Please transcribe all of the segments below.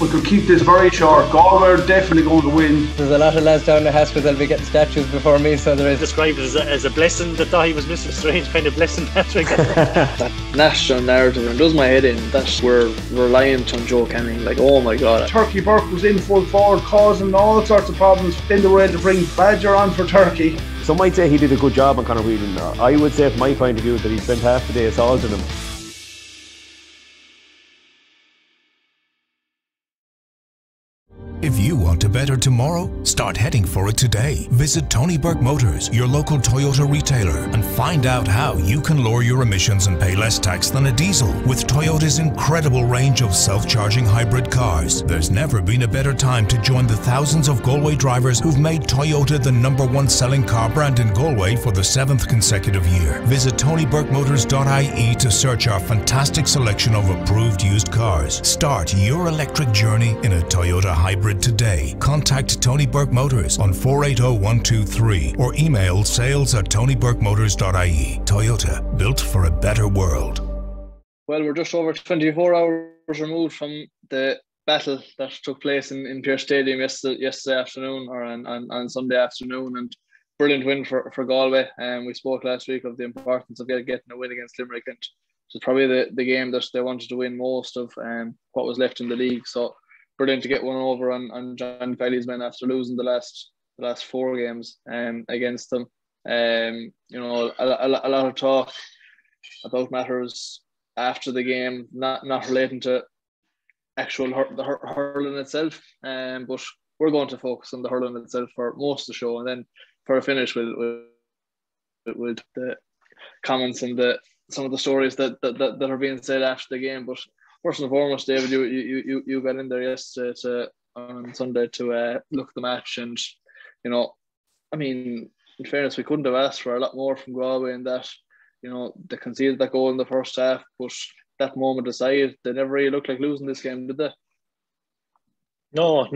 We could keep this very short. Galway are definitely going to win. There's a lot of lads down the hospital that'll be getting statues before me, so there is. Described it as a blessing that he was missing. Strange kind of blessing, Patrick. That national narrative, and does my head in, that we're reliant on Joe Canning. Like, oh my God. Turkey Burke was in full forward, causing all sorts of problems. Then they were able to bring Badger on for Turkey. Some might say he did a good job on Conor Whelan. I would say, from my point of view, that he spent half the day assaulting him. If you want a better tomorrow, start heading for it today. Visit Tony Burke Motors, your local Toyota retailer, and find out how you can lower your emissions and pay less tax than a diesel with Toyota's incredible range of self-charging hybrid cars. There's never been a better time to join the thousands of Galway drivers who've made Toyota the #1 selling car brand in Galway for the 7th consecutive year. Visit tonyburkemotors.ie to search our fantastic selection of approved used cars. Start your electric journey in a Toyota hybrid today. Contact Tony Burke Motors on 480123 or email sales@tonyburkemotors.ie. Toyota, built for a better world. Well, we're just over 24 hours removed from the battle that took place in Pearse Stadium yesterday afternoon, or on Sunday afternoon, and brilliant win for Galway. And we spoke last week of the importance of getting a win against Limerick, and it was probably the game that they wanted to win most of what was left in the league. So brilliant to get one over on John Kiely's men after losing the last 4 games against them. You know, a lot of talk about matters after the game, not relating to actual the hurling itself, but we're going to focus on the hurling itself for most of the show, and then for a finish with the comments and some of the stories that are being said after the game. But first and foremost, David, you got in there yesterday on Sunday to look at the match, and you know, I mean, in fairness, we couldn't have asked for a lot more from Galway in that, you know, they conceded that goal in the first half, but that moment aside, they never really looked like losing this game, did they? No,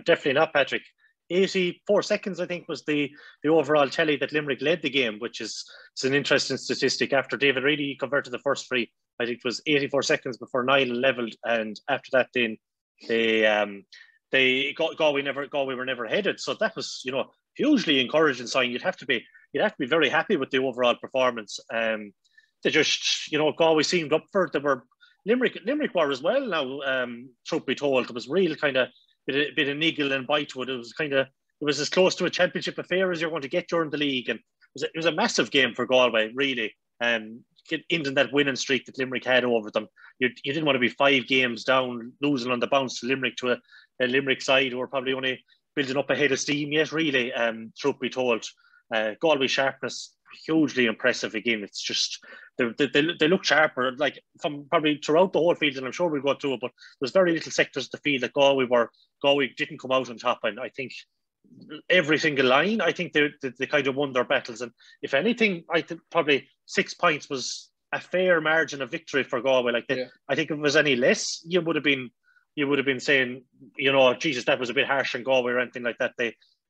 definitely not, Patrick. 84 seconds, I think, was the overall tally that Limerick led the game, which is an interesting statistic. After David Reedy converted the first free, I think it was 84 seconds before Niall levelled, and after that, then Galway were never headed. So that was, you know, hugely encouraging sign. You'd have to be very happy with the overall performance. They just, you know, Galway seemed up for it. They were Limerick were as well. Now, truth be told, there was real kind of bit of niggle and bite to it. It was as close to a championship affair as you're going to get during the league, and it was a massive game for Galway, really. Ending that winning streak that Limerick had over them. You didn't want to be 5 games down, losing on the bounce to Limerick, to a Limerick side who are probably only building up a head of steam yet, really. Truth be told, Galway sharpness, hugely impressive again. It's just they look sharper, like from probably throughout the whole field, and I'm sure we'll go through it, but there's very little sectors of the field that Galway didn't come out on top, and I think every single line, I think they kind of won their battles, and if anything, I think probably 6 points was a fair margin of victory for Galway. I think if it was any less, you would have been saying, you know, Jesus, that was a bit harsh on Galway or anything like that.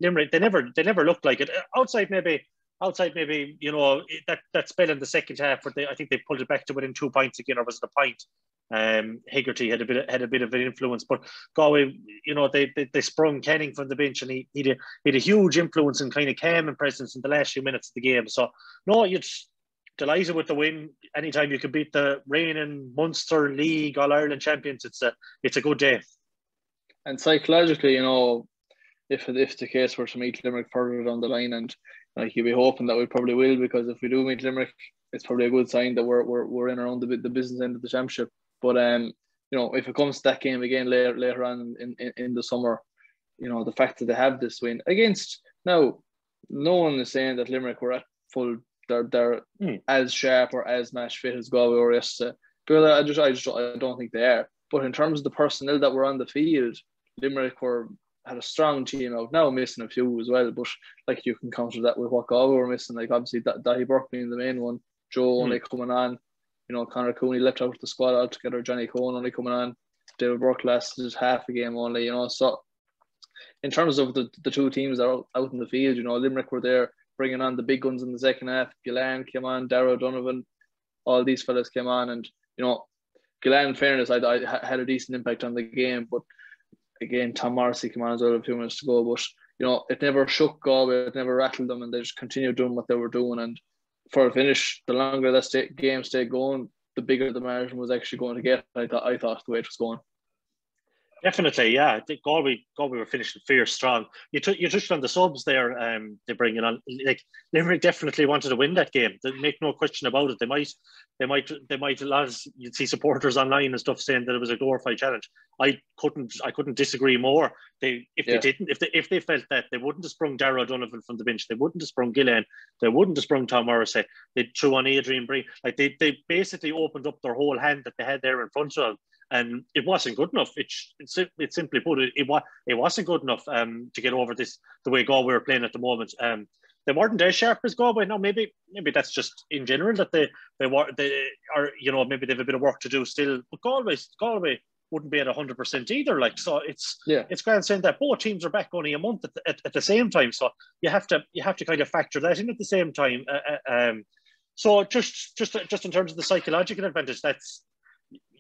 Limerick, they never looked like it. Outside maybe, you know, that spell in the second half, where I think they pulled it back to within 2 points again, or was it a point? Hegarty had a bit of an influence, but Galway, you know, they sprung Canning from the bench, and he had a huge influence and kind of calm and presence in the last few minutes of the game. So no, you're delighted with the win. Anytime you can beat the reigning Munster League All-Ireland champions, it's a good day. And psychologically, you know, if the case were to meet Limerick further down the line, and like you'd be hoping that we probably will, because if we do meet Limerick, it's probably a good sign that we're in around the business end of the championship. But you know, if it comes to that game again later on in the summer, you know, the fact that they have this win against, now no one is saying that Limerick were at full, they're as sharp or as match fit as Galway were yesterday. But I don't think they are. But in terms of the personnel that were on the field, Limerick had a strong team out, now missing a few as well, but like you can counter that with what Galway were missing, like obviously Dahi Burke being the main one, Joe only coming on, you know, Conor Cooney left out of the squad altogether, Johnny Cohen only coming on, David Burke lasted half a game only, you know. So in terms of the two teams that are out in the field, you know, Limerick were there bringing on the big guns in the second half. Gillan came on, Darragh Donovan, all these fellas came on, and you know, Gillan, in fairness, I had a decent impact on the game, but again, Tom Morrissey came on as well a few minutes to go, but it never shook Galway, it never rattled them, and they just continued doing what they were doing. And for a finish, the longer that game stayed going, the bigger the margin was actually going to get. I thought the way it was going. Definitely, yeah. I think Galway were finishing fierce strong. You touched on the subs there. They bring on, like, Limerick definitely wanted to win that game. They make no question about it. They might. A lot of, you'd see supporters online and stuff saying that it was a glorified challenge. I couldn't disagree more. If they felt that, they wouldn't have sprung Darragh O'Donovan from the bench. They wouldn't have sprung Gillen. They wouldn't have sprung Tom Morrissey. They threw on Adrian Breen. Like they basically opened up their whole hand that they had there in front of them. And it wasn't good enough. It simply put, it wasn't good enough to get over this the way Galway were playing at the moment. They weren't as sharp as Galway. No, maybe that's just in general that they are, maybe they have a bit of work to do still. But Galway wouldn't be at 100% either. Like, so it's grand saying that both teams are back only a month at the same time. So you have to kind of factor that in at the same time. So just in terms of the psychological advantage, that's.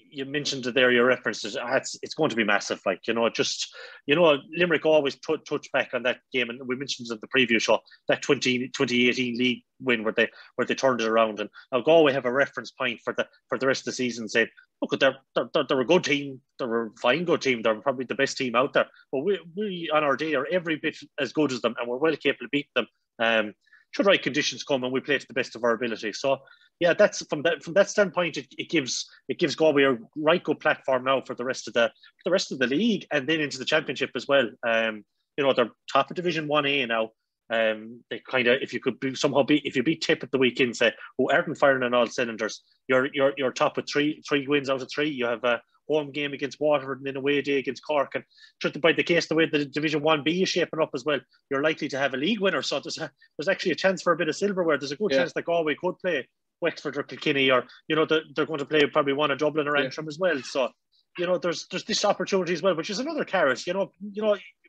You mentioned there your references. It's going to be massive. Like, Limerick always touch back on that game, and we mentioned in the preview show that 2018 league win where they turned it around. And now Galway have a reference point for the rest of the season, saying, look, they're a good team, they're a fine good team, they're probably the best team out there. But we on our day are every bit as good as them, and we're well capable of beating them. Should right conditions come and we play to the best of our ability. So yeah, that's from that standpoint, it gives Galway a right good platform now for the rest of the league, and then into the championship as well. They're top of Division 1A now. They kind of, if you beat Tip at the weekend, say, who aren't firing on all cylinders, you're top with three wins out of three. You have a home game against Waterford and then away day against Cork. And just by the case, the way the Division 1B is shaping up as well, you're likely to have a league winner. So there's actually a chance for a bit of silverware. There's a good chance that Galway could play Wexford or Kilkenny, or they're going to play probably one of Dublin or Antrim as well. So there's this opportunity as well, which is another carrot.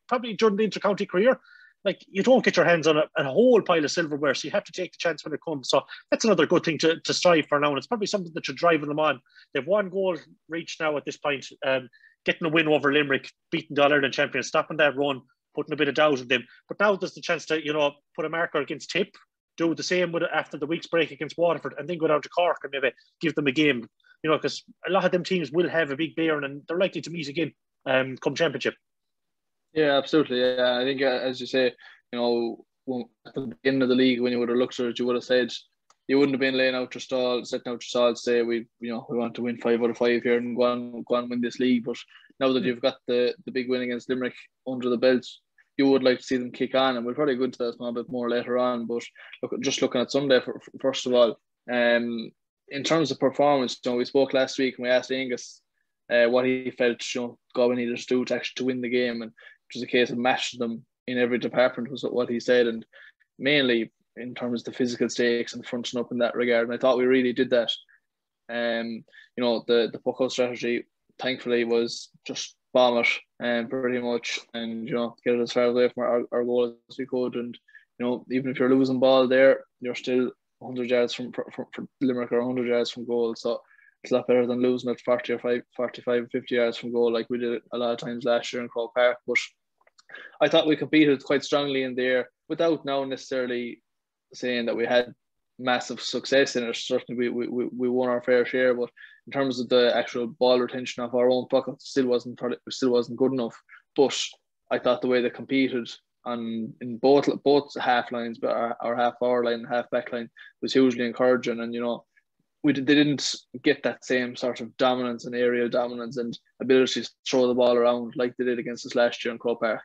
Probably during the inter-county career, like, you don't get your hands on a whole pile of silverware, so you have to take the chance when it comes. So that's another good thing to strive for now, and it's probably something that should drive them on. They've one goal reached now at this point, getting a win over Limerick, beating the All-Ireland champions, stopping that run, putting a bit of doubt in them. But now there's the chance to put a marker against Tip, do the same after the week's break against Waterford, and then go down to Cork and maybe give them a game. Because a lot of them teams will have a big bearing, and they're likely to meet again come championship. Yeah, absolutely. Yeah, I think as you say, at the beginning of the league, when you would have looked at it, you would have said you wouldn't have been laying out your stall, setting out your stall to say we want to win 5 out of 5 here and go on win this league. But now that you've got the big win against Limerick under the belt, you would like to see them kick on, and we'll probably go into that a small bit more later on. But just looking at Sunday, first of all, in terms of performance, we spoke last week and we asked Angus what he felt Galway needed to do to actually win the game, and it was a case of matching them in every department was what he said, and mainly in terms of the physical stakes and fronting up in that regard. And I thought we really did that. The puck-out strategy, thankfully, was just bomb it pretty much, and get it as far away from our goal as we could. And even if you're losing ball there, you're still 100 yards from Limerick or 100 yards from goal. So it's a lot better than losing at 45, 50 yards from goal like we did a lot of times last year in Croke Park. But I thought we competed quite strongly in there without now necessarily saying that we had massive success in it. Certainly we won our fair share, but in terms of the actual ball retention of our own pocket, still wasn't good enough. But I thought the way they competed in both half lines, but our half forward line and half back line, was hugely encouraging. And they didn't get that same sort of dominance and area dominance and ability to throw the ball around like they did against us last year in Croke Park.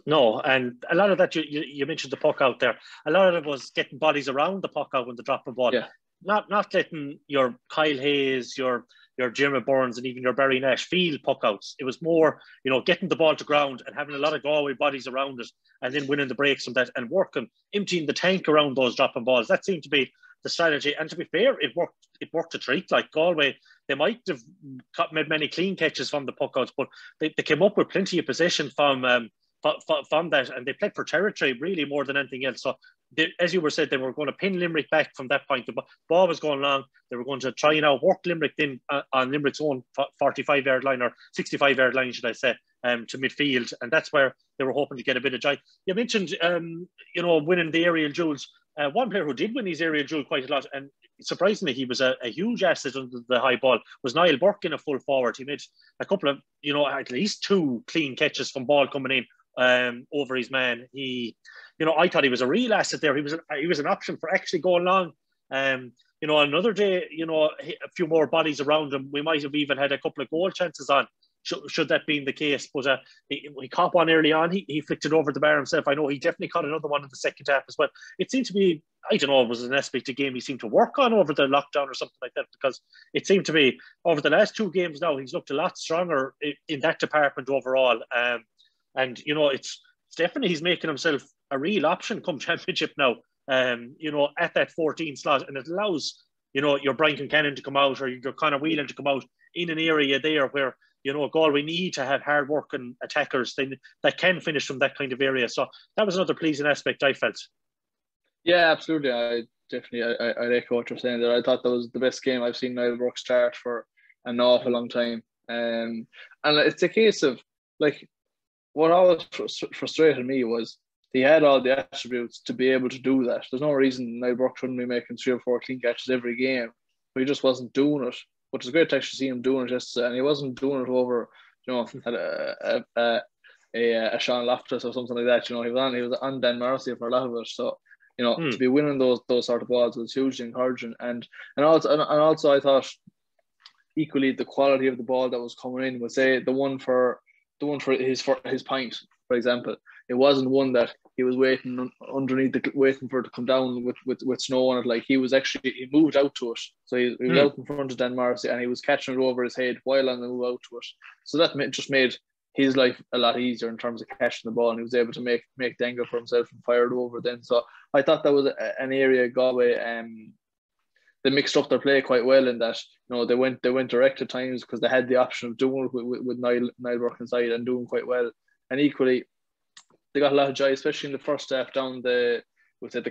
No, and a lot of that, you mentioned the puck out there. A lot of it was getting bodies around the puck out when they drop the ball. Yeah. Not letting your Kyle Hayes, your Jeremy Burns and even your Barry Nash feel puck outs. It was more, getting the ball to ground and having a lot of Galway bodies around it, and then winning the breaks from that and working, emptying the tank around those dropping balls. That seemed to be the strategy. And to be fair, it worked a treat. Like Galway, they might have made many clean catches from the puck outs, but they came up with plenty of possession from that, and they played for territory really more than anything else. So as you were said, they were going to pin Limerick back from that point. The ball was going long. They were going to try and outwork Limerick then on Limerick's own 45-yard line or 65-yard line, should I say. to midfield, and that's where they were hoping to get a bit of joy. You mentioned, winning the aerial duels. One player who did win his aerial duel quite a lot, and surprisingly, he was a huge asset under the high ball, was Niall Burke in a full forward. He made a couple of, at least 2 clean catches from ball coming in over his man. I thought he was a real asset there. He was an option for actually going long. Another day, a few more bodies around him, we might have even had a couple of goal chances on, should that be the case. But he caught one early on. He flicked it over the bar himself. I know he definitely caught another one in the second half as well. It seemed to be, I don't know, it was an aspect of game he seemed to work on over the lockdown or something like that, because it seemed to be over the last 2 games now, he's looked a lot stronger in that department overall. It's definitely, he's making himself a real option come championship now. At that 14 slot, and it allows, your Brian Concannon to come out, or your Conor Whelan to come out in an area there where, Galway need to have hard-working attackers that can finish from that kind of area. So that was another pleasing aspect, I felt. Yeah, absolutely. I echo what you're saying there. I thought that was the best game I've seen Niall Burke start for an awful long time. And it's a case of, like, what always frustrated me was he had all the attributes to be able to do that. There's no reason Niall Burke shouldn't be making 3 or 4 clean catches every game, but he just wasn't doing it. But it's great to actually see him doing it yesterday, and he wasn't doing it over, a Sean Loftus or something like that. He was on Dan Marcy for a lot of it. So, to be winning those sort of balls was hugely encouraging. And also I thought equally the quality of the ball that was coming in was, say, the one for his pint, for example. It wasn't one that he was waiting underneath, waiting for it to come down with snow on it. Like, he moved out to it. So he was out in front of Dan Morrissey, and he was catching it over his head while on the move out to it. So that just made his life a lot easier in terms of catching the ball, and he was able to make the angle for himself and fire it over then. So I thought that was an area Galway they mixed up their play quite well in that, they went direct at times because they had the option of doing it with Niall Burke inside and doing quite well. And equally, they got a lot of joy, especially in the first half down the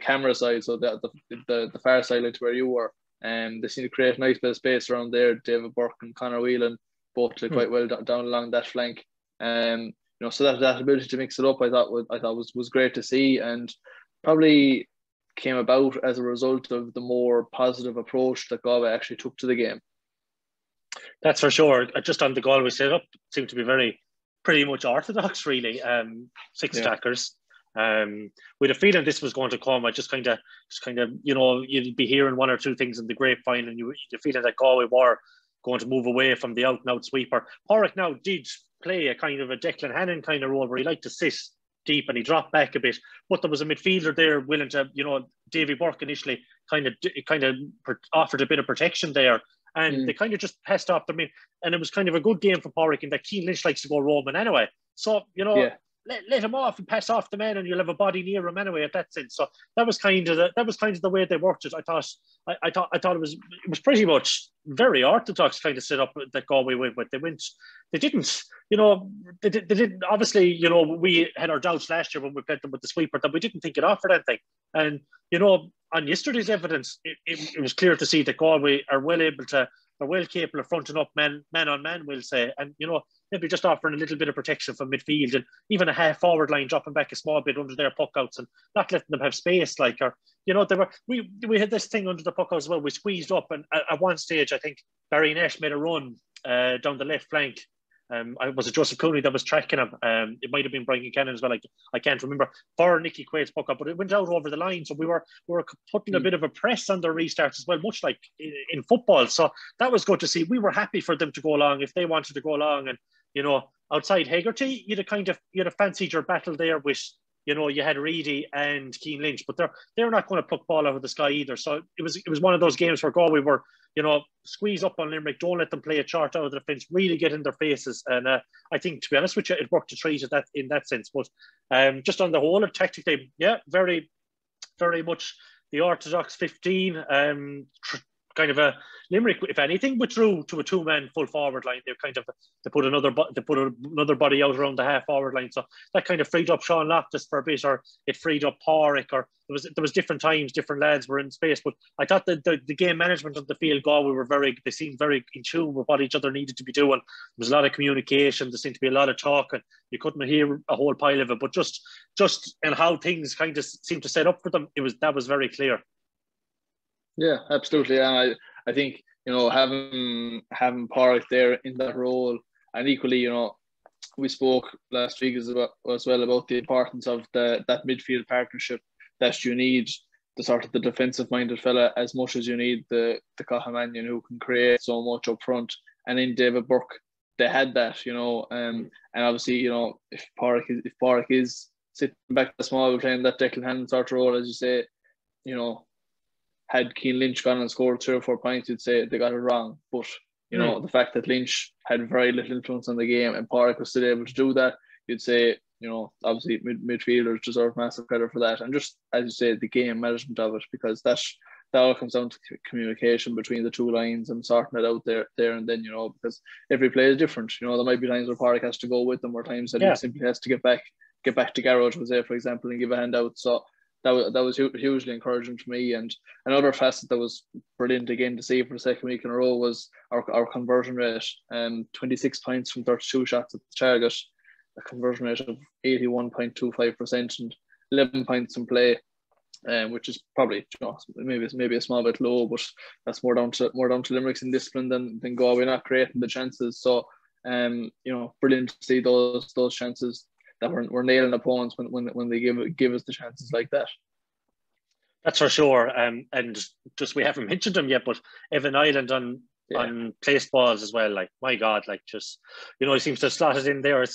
camera side, so the far side, like to where you were. They seemed to create a nice bit of space around there. David Burke and Conor Whelan both did quite well down along that flank. So that ability to mix it up, I thought was great to see, and probably came about as a result of the more positive approach that Galway actually took to the game. That's for sure. Just on the Galway setup, seemed to be pretty much orthodox, really. 6 attackers. With a feeling this was going to come, I just kind of, you'd be hearing 1 or 2 things in the grapevine, and you're feeling that Galway were going to move away from the out-and-out sweeper. Porrick now did play a kind of a Declan Hannon kind of role where he liked to sit deep and he dropped back a bit, but there was a midfielder there willing to, Davy Burke initially kind of offered a bit of protection there, and they kind of just passed off them in, and it was kind of a good game for Porrick, and that Cian Lynch likes to go roaming anyway, so let him off and pass off the man, and you'll have a body near him anyway at that sense. So that was kind of the way they worked it. I thought it was pretty much very orthodox kind of setup that Galway went with. They didn't obviously, we had our doubts last year when we played them with the sweeper that we didn't think it offered anything. And on yesterday's evidence, it was clear to see that Galway are well capable of fronting up man on man, we'll say, and maybe just offering a little bit of protection from midfield, and even a half forward line dropping back a small bit under their puck outs and not letting them have space. We had this thing under the puck out as well. We squeezed up, and at one stage I think Barry Nash made a run down the left flank. Was it Joseph Cooney that was tracking him? It might have been Brian Cannon as well. I can't remember. For Nicky Quaid's puck up, but it went out over the line. So we were putting a bit of a press on the restarts as well, much like in football. So that was good to see. We were happy for them to go along if they wanted to go along. And outside Hegarty, you'd have fancied your battle there with. You had Reedy and Cian Lynch, but they're not going to pluck ball out of the sky either. So it was one of those games where Galway were, squeeze up on Limerick, don't let them play a chart out of the fence, really get in their faces. And I think, to be honest with you, it worked to treat it in that sense. But just on the whole, tactically, very, very much the orthodox 15. kind of a Limerick, if anything, withdrew to a 2-man full forward line. They put another body out around the half forward line, so that kind of freed up Sean Loftus for a bit, or it freed up Pádraig, or there was different times, different lads were in space. But I thought that the game management of the field, Galway they seemed very in tune with what each other needed to be doing. There was a lot of communication. There seemed to be a lot of talking. You couldn't hear a whole pile of it, but just and how things kind of seemed to set up for them, that was very clear. Yeah, absolutely. And I think, having Pádraig there in that role, and equally, we spoke last week as well about the importance of that midfield partnership, that you need the sort of the defensive minded fella as much as you need the Cahamanian who can create so much up front. And in David Burke, they had that, and obviously, if Pádraig is sitting back the small, playing that Declan Hannon sort of role, as you say, had Cian Lynch gone and scored 3 or 4 points, you'd say they got it wrong. But, the fact that Lynch had very little influence on the game and Pádraig was still able to do that, you'd say, obviously midfielders deserve massive credit for that. And just, as you say, the game management of it, because that all comes down to communication between the two lines and sorting it out there and then, because every play is different. There might be times where Pádraig has to go with them, or times that he simply has to get back to Garrod, Jose, for example, and give a hand out. So that was hugely encouraging to me. And another facet that was brilliant again to see for the second week in a row was our conversion rate. 26 points from 32 shots at the target, a conversion rate of 81.25%, and 11 points in play, which is probably maybe a small bit low, but that's more down to Limerick's indiscipline than Galway not creating the chances. So brilliant to see those chances that we're nailing opponents when they give us the chances like that. That's for sure. And just, we haven't mentioned them yet, but Evan Island on placed balls as well. Like, my God, like, just, he seems to have slotted in there.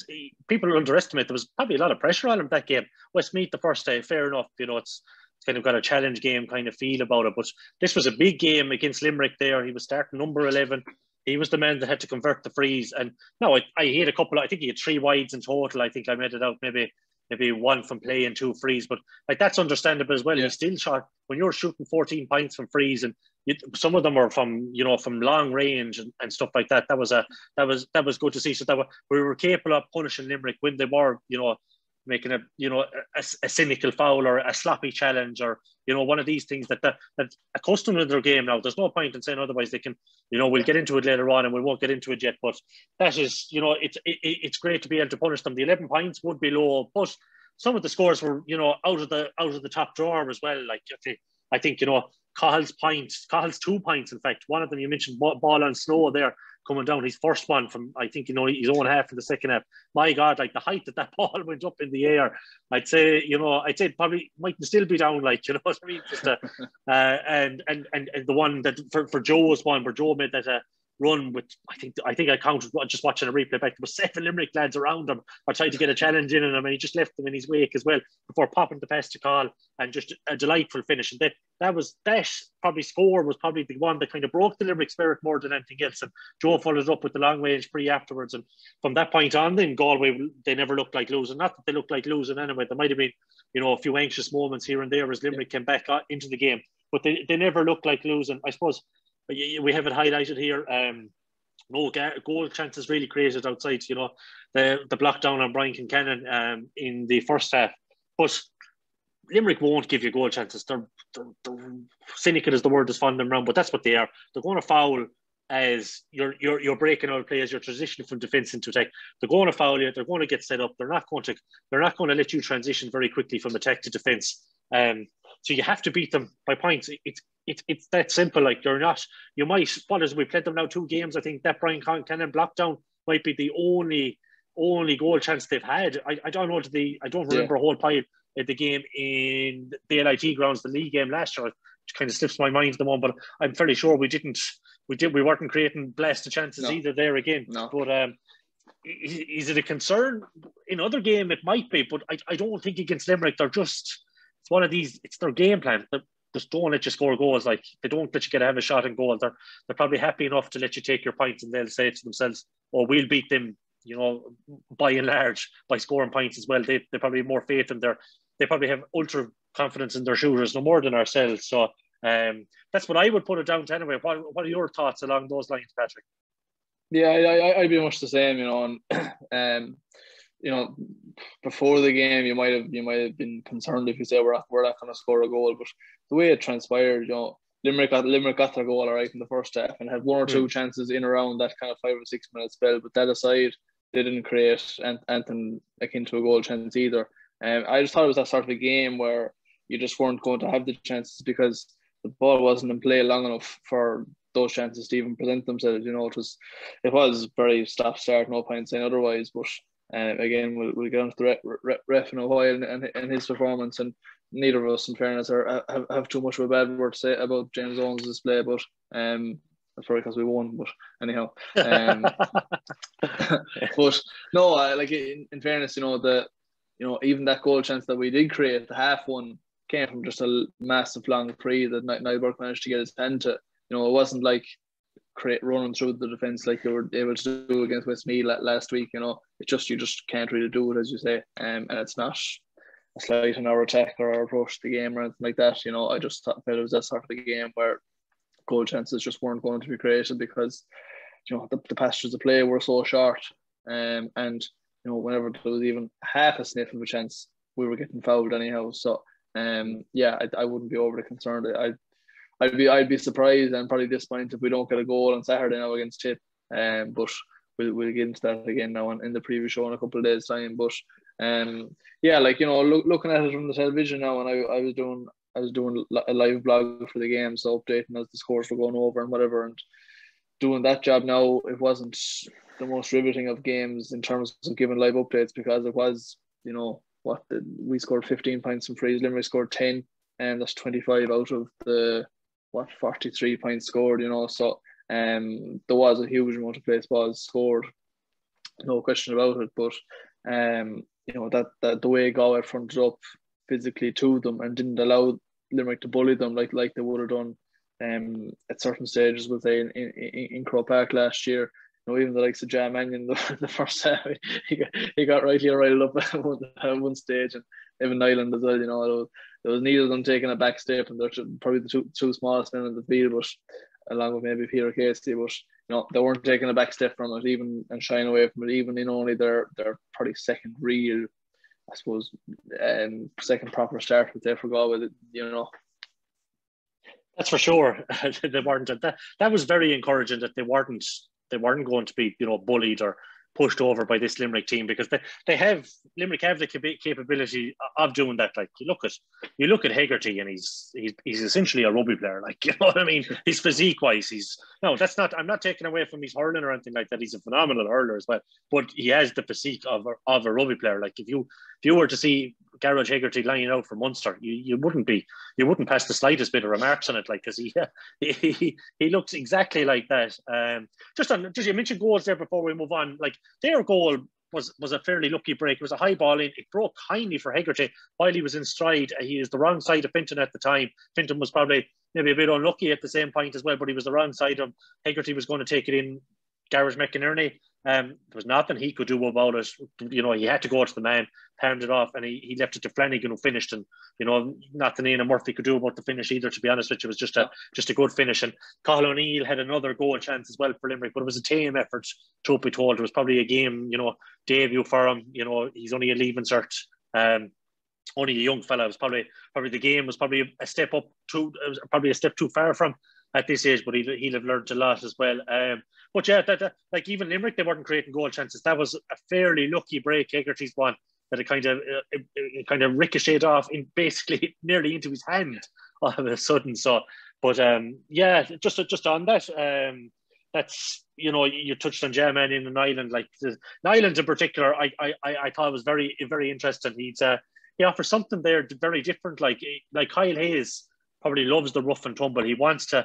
People underestimate. There was probably a lot of pressure on him that game. Westmeath the first day, fair enough. It's kind of got a challenge game kind of feel about it. But this was a big game against Limerick there. He was starting number 11. He was the man that had to convert the frees. And no, I hit a couple. I think he had 3 wides in total. I think I made it out maybe 1 from play and 2 frees. But like, that's understandable as well. Yeah. He still shot when you're shooting 14 points from frees, and some of them were from from long range and stuff like that. That was good to see. So we were capable of punishing Limerick when they were making a cynical foul or a sloppy challenge, or one of these things that accustomed to their game now. There's no point in saying otherwise. They can, we'll get into it later on, and we won't get into it yet, but that is, it's great to be able to punish them. The 11 points would be low, but some of the scores were out of the top drawer as well. Like, I think Cahill's 2 points, in fact, one of them you mentioned, ball on Snow there coming down, his first one from, I think, his own half of the second half. My God, like, the height that ball went up in the air, I'd say probably might still be down, like, what I mean? Just and the one that for Joe's one, where Joe made that run with, I think I counted, just watching a replay back, there was 7 Limerick lads around him, or tried to get a challenge in on him, and he just left them in his wake as well before popping the pass to Call, and just a delightful finish. And that probably score was probably the one that kind of broke the Limerick spirit more than anything else. And Joe followed up with the long range free afterwards. And from that point on, then Galway, they never looked like losing. Not that they looked like losing anyway. There might have been, a few anxious moments here and there as Limerick came back into the game, but they never looked like losing. I suppose we have it highlighted here. No goal chances really created outside. The block down on Brian Kincannon in the first half, but Limerick won't give you goal chances. They're cynical is the word that's fond them around, but that's what they are. They're going to foul as you're breaking out play, as you're transitioning from defence into attack. They're going to foul you. They're going to get set up. They're not going to let you transition very quickly from attack to defence. So you have to beat them by points. It's that simple. Like, we played them now 2 games. I think that Brian Cannon block down might be the only goal chance they've had. I don't know I don't remember a whole pile at the game in the LIT grounds, the league game last year, which kind of slips my mind at the moment, but I'm fairly sure we weren't creating blasted chances either there again. No. But is it a concern? In other game it might be, but I don't think against Limerick. It's one of these, it's their game plan. They just don't let you score goals. Like, they don't let you have a shot in goal. They're probably happy enough to let you take your points, and they'll say to themselves, "Oh, we'll beat them, by and large, by scoring points as well." They probably have more faith in they probably have ultra confidence in their shooters, no more than ourselves. So That's what I would put it down to anyway. What are your thoughts along those lines, Patrick? Yeah, I'd be much the same, and before the game, you might have been concerned if you say we're not going to score a goal, but the way it transpired, Limerick got their goal all right in the first half and had one or two chances in around that kind of 5 or 6 minute spell. But that aside, they didn't create anything akin to a goal chance either. I just thought it was that sort of a game where you just weren't going to have the chances because the ball wasn't in play long enough for those chances to even present themselves. It was very stop-start, no point saying otherwise. But again, we'll get onto the ref in a while and his performance, and neither of us, in fairness, have too much of a bad word to say about James Owens' display, but that's probably because we won. But anyhow, but no, like in fairness, even that goal chance that we did create, the half one, came from just a massive long free that Niall Burke managed to get his hand to. It wasn't like running through the defence like they were able to do against Westmeath last week. It's just you just can't really do it, as you say, and it's not a slight on our attack or our approach to the game or anything like that. I just felt it was that sort of a game where goal chances just weren't going to be created because the passages of play were so short, and whenever there was even half a sniff of a chance, we were getting fouled anyhow. So I wouldn't be overly concerned. I'd be surprised and probably disappointed if we don't get a goal on Saturday now against Tip. But we'll get into that again now in the preview show in a couple of days' time. But looking at it from the television now, and I was doing a live blog for the game, so updating as the scores were going over and whatever, and doing that job now, it wasn't the most riveting of games in terms of giving live updates because it was, we scored 15 points from frees, Limerick scored 10, and that's 25 out of the 43 points scored, so there was a huge amount of place balls scored, no question about it. But that the way Galway fronted up physically to them and didn't allow Limerick to bully them like they would have done at certain stages, we'll say in Croke Park last year. Even the likes of Jam Mannion, the first half, he got rightly riled up at one stage, and even Nyland as well. There was neither of them taking a back step, and they're probably the two smallest men in the field, but along with maybe Peter Casey, but they weren't taking a back step from it, even and shying away from it, even in only their probably second real, I suppose, second proper start with there for Galway. That's for sure. They weren't. That was very encouraging that they weren't going to be, bullied or pushed over by this Limerick team, because Limerick have the capability of doing that. Like you look at Hegarty, and he's essentially a rugby player. Like, you know what I mean? His physique wise, I'm not taking away from his hurling or anything like that. He's a phenomenal hurler as well, but he has the physique of a rugby player. Like if you were to see Garage Hegarty lining out for Munster, you wouldn't pass the slightest bit of remarks on it, like, because he looks exactly like that. Just you mentioned goals there before we move on. Like their goal was a fairly lucky break. It was a high ball in. It broke kindly for Hegarty while he was in stride. He was the wrong side of Finton at the time. Finton was probably maybe a bit unlucky at the same point as well, but he was the wrong side of Hegarty. Was going to take it in Garage McInerney. There was nothing he could do about it. He had to go to the man, palmed it off, and he left it to Flanagan, who finished. And nothing Ian Murphy could do about the finish either, to be honest with you. It was just a good finish. And Cathal O'Neill had another goal chance as well for Limerick, but it was a team effort, truth be told. It was probably a game, debut for him. He's only a leaving cert. Only a young fella. It was probably the game was probably a step too far from at this age, but he'll have learned a lot as well. But yeah, like even Limerick, they weren't creating goal chances. That was a fairly lucky break, Hegarty's one, that it kind of ricocheted off in basically nearly into his hand all of a sudden. So, but just on that, that's you touched on German in Ireland. Like Ireland in particular, I thought was very very interesting. He offers something there very different. Like Kyle Hayes probably loves the rough and tumble. He wants to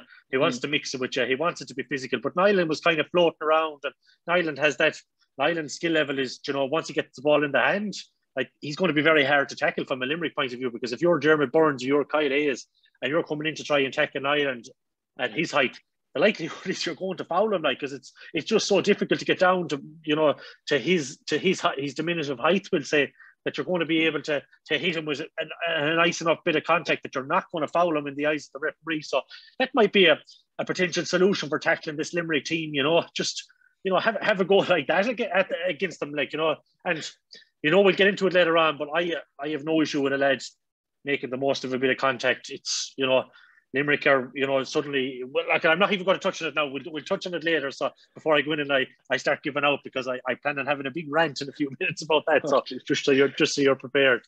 mix it with you. He wants it to be physical. But Nyland was kind of floating around, and Nyland has that. Nyland's skill level is, once he gets the ball in the hand, like he's going to be very hard to tackle from a Limerick point of view, because if you're Dermot Burns or you're Kyle Hayes and you're coming in to try and tackle Nyland at his height, the likelihood is you're going to foul him, like, because it's just so difficult to get down to to his diminutive height, we'll say. that you're going to be able to hit him with a nice enough bit of contact that you're not going to foul him in the eyes of the referee. So that might be a potential solution for tackling this Limerick team, just, have a go like that against them, and, we'll get into it later on, but I have no issue with the lads making the most of a bit of contact. It's, Limerick are, suddenly, I'm not even going to touch on it now. We'll touch on it later. So before I go in and I start giving out, because I plan on having a big rant in a few minutes about that. So just so you're prepared.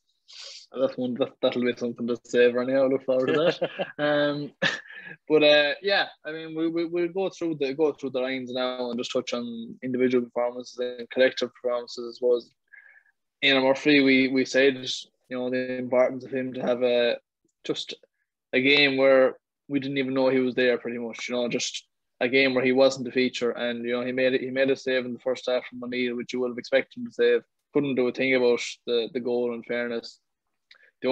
That'll be something to save anyhow. I look forward to that. But we'll go through the lines now and just touch on individual performances and collective performances. Was Murphy, we said, the importance of him to have a game where we didn't even know he was there, pretty much. Just a game where he wasn't the feature, and he made a save in the first half from O'Neill, which you would have expected him to save. Couldn't do a thing about the goal, in fairness. The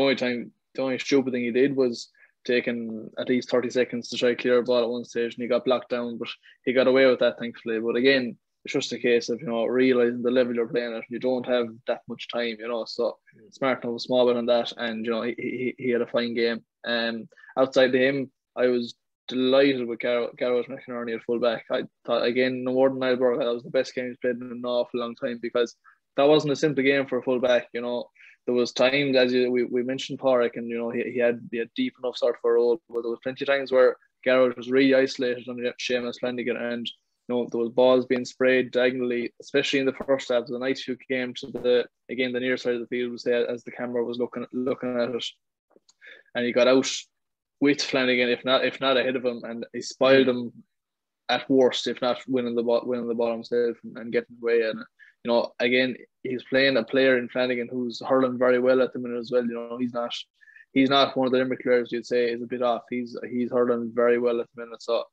only stupid thing he did was taking at least 30 seconds to try to clear a ball at one stage, and he got blocked down, but he got away with that, thankfully. But again, it's just a case of realising the level you're playing at. You don't have that much time, so smart enough, small bit on that, and he had a fine game. Outside of him, I was delighted with Garrett McInerney at fullback. I thought, again, no more than Nileberg, that was the best game he's played in an awful long time, because that wasn't a simple game for a fullback. There was times, as we mentioned, Pádraig, and he had deep enough start for a role, but there was plenty of times where Garrett was really isolated on Seamus Flanagan, and there was balls being sprayed diagonally, especially in the first half. The night who came to the near side of the field was there as the camera was looking at it, and he got out with Flanagan, if not ahead of him, and he spoiled him at worst, if not winning the ball himself and getting away. And again, he's playing a player in Flanagan who's hurling very well at the minute as well. He's not one of the Limerick players you'd say is a bit off. He's hurling very well at the minute. So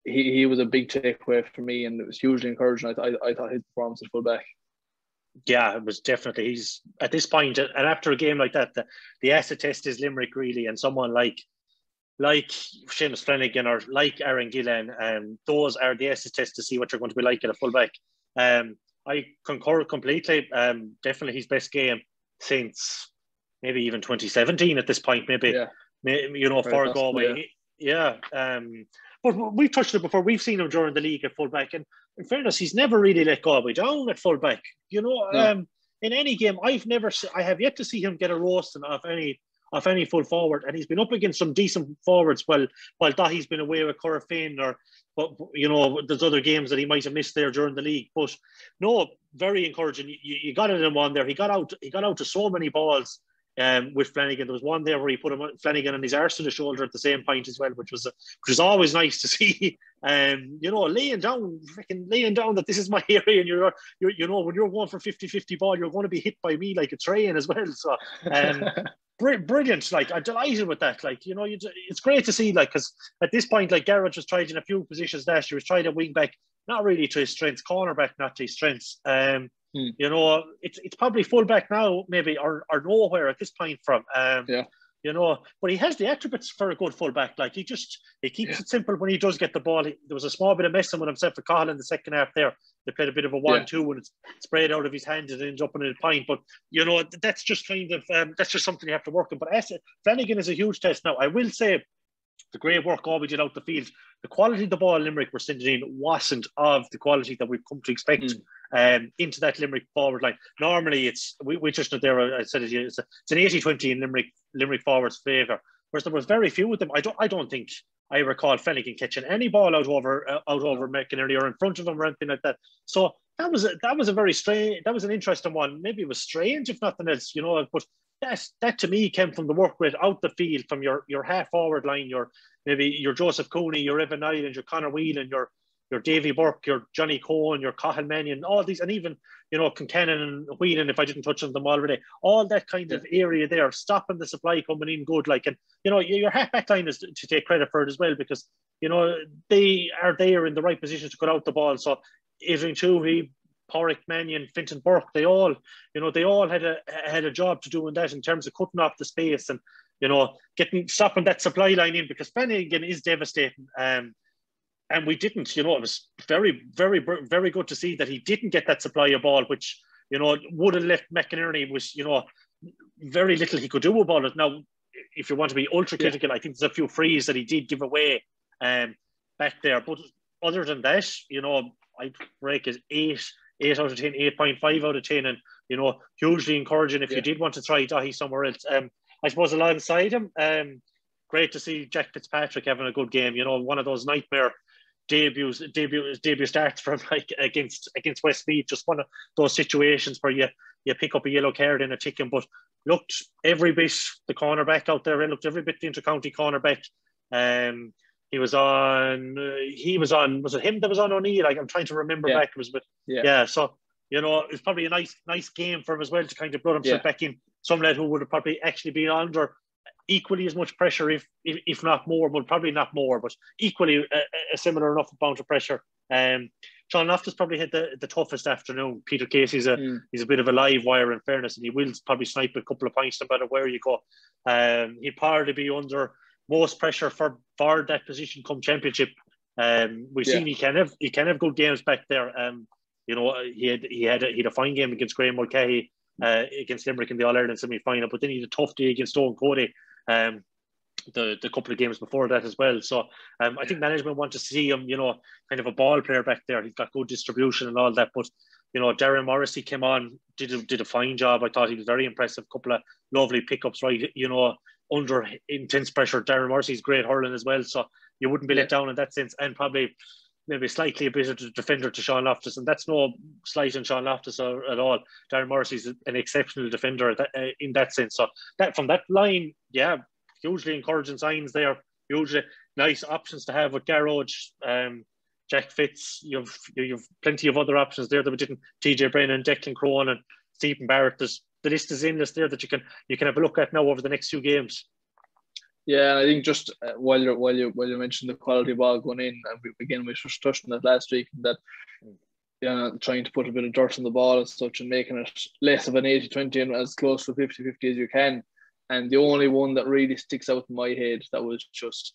he was a big takeaway for me, and it was hugely encouraging. I thought his performance at fullback. Yeah, it was definitely. He's at this point, and after a game like that, the acid test is Limerick really, and someone like Seamus Flanagan or like Aaron Gillen, those are the acid tests to see what you're going to be like at a fullback. I concur completely. Definitely his best game since maybe even 2017 at this point. Maybe for Galway. Yeah. But we've touched it before. We've seen him during the league at fullback, and in fairness, he's never really let Galway down at fullback. In any game, I have yet to see him get a roasting off any full forward, and he's been up against some decent forwards while Dahi's been away with Corofin, but there's other games that he might have missed there during the league. But no, very encouraging. You got it in one there. He got out to so many balls. With Flanagan, there was one there where he put Flanagan on his arse to the shoulder at the same point as well, which was always nice to see. Laying down that this is my area, and you're when you're going for 50-50 ball, you're going to be hit by me like a train as well. So, brilliant. I'm delighted with that. It's great to see. Because at this point, Garrett was tried in a few positions last year. He was tried at wing back, not really to his strengths, cornerback, not to his strengths. It's probably fullback now, maybe, or nowhere at this point from. But he has the attributes for a good fullback. He keeps it simple when he does get the ball. There was a small bit of messing with himself for Cahill in the second half there. They played a bit of a 1-2 and it's sprayed out of his hand and ends up in a point. But that's just that's just something you have to work on. But Flanagan is a huge test now. I will say, the great work Galway did out the field. The quality of the ball Limerick were sending in wasn't of the quality that we've come to expect into that Limerick forward line. Normally, we just not there. I said it's an 80-20 in Limerick forwards' favour. Whereas there was very few of them. I don't think I recall Flanagan catching any ball out over McInerney or in front of him or anything like that. So that was a very strange. That was an interesting one. Maybe it was strange, if nothing else, But that to me came from the work rate out the field, from your half forward line, your Joseph Cooney, your Evan Nyland, your Conor Whelan, your Davy Burke, your Johnny Cohen, your Cahill Mannion, all these, and even Concannon and Whelan, if I didn't touch on them already, all that kind of area there, stopping the supply coming in good, and your half back line is to take credit for it as well, because they are there in the right position to cut out the ball. So Adrian Toohey, Pádraig Mannion, Fintan Burke, they all had a job to do in that, in terms of cutting off the space and stopping that supply line in, because Flanagan is devastating. And we didn't, it was very, very, very good to see that he didn't get that supply of ball, which you know, would have left McInerney was, you know, very little he could do about it. Now, if you want to be ultra critical, I think there's a few frees that he did give away back there. But other than that, you know, I'd rate it 8 out of 10, 8.5 out of 10, and you know, hugely encouraging if you did want to try Dahi somewhere else. I suppose alongside him, great to see Jack Fitzpatrick having a good game. You know, one of those nightmare debut starts from like against Westmeath. Just one of those situations where you pick up a yellow card in a ticking, but looked every bit the cornerback out there. Looked every bit the inter-county cornerback. He was on. Was it him that was on O'Neill? Like, I'm trying to remember back. It was, but So you know, it was probably a nice game for him as well to kind of blood himself back in. Some lad who would have probably actually been under equally as much pressure, if not more, but probably not more, but equally a similar enough amount of pressure. Sean Loftus probably had the toughest afternoon. Peter Casey's he's a bit of a live wire, in fairness, and he will probably snipe a couple of points no matter where you go. He'd probably be under most pressure for that position come championship. We've seen he can have good games back there. You know, he had a fine game against Graham Mulcahy, against Limerick in the All-Ireland semi-final, but then he had a tough day against Owen Cody the couple of games before that as well. So I think management want to see him, you know, kind of a ball player back there. He's got good distribution and all that, but you know, Darren Morrissey came on, did a fine job. I thought he was very impressive. Couple of lovely pickups, right? You know, under intense pressure. Darren Morrissey's great hurling as well, so you wouldn't be let down in that sense. And probably maybe slightly a bit of a defender to Sean Loftus, and that's no slight on Sean Loftus at all. Darren Morrissey's an exceptional defender in that sense. So that from that line, hugely encouraging signs there. Hugely nice options to have with Garroge, Jack Fitz. You've plenty of other options there that we didn't. TJ Brennan, Declan Crone, and Stephen Barrett. The list is endless there that you can have a look at now over the next few games. Yeah, and I think just while you mentioned the quality ball going in, and we just touched on that last week, that trying to put a bit of dirt on the ball and such, and making it less of an 80-20 and as close to 50-50 as you can. And the only one that really sticks out in my head that was just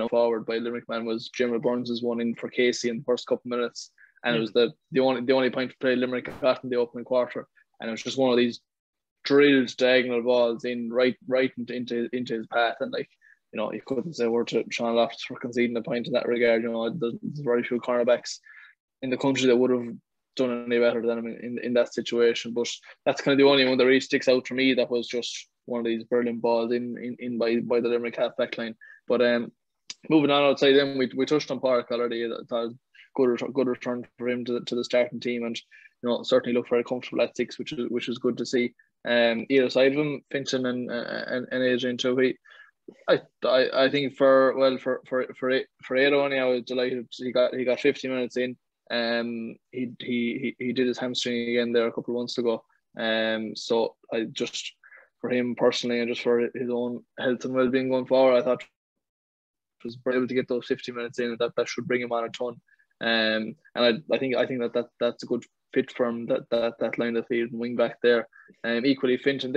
forward by Limerick man was Jimmy Burns' one in for Casey in the first couple of minutes, and it was the only point of play Limerick got in the opening quarter, and it was just one of these drilled diagonal balls in right into his path, and like, you know, you couldn't say a word to Sean Loftus for conceding a point in that regard. You know, there's very few cornerbacks in the country that would have done any better than him in that situation. But that's kind of the only one that really sticks out for me. That was just one of these brilliant balls in by the Limerick half back line. But moving on outside them, we touched on Park already. That good return for him to the starting team, and you know, certainly looked very comfortable at 6, which is good to see. Either side of him, Finton and Adrian too. I think for Ado, I was delighted he got 50 minutes in. He did his hamstring again there a couple of months ago. So I just, for him personally and just for his own health and well-being going forward, I thought he was able to get those 50 minutes in. That should bring him on a ton. And I think that's a good fit for him, that line of field and wing back there. Equally Finton,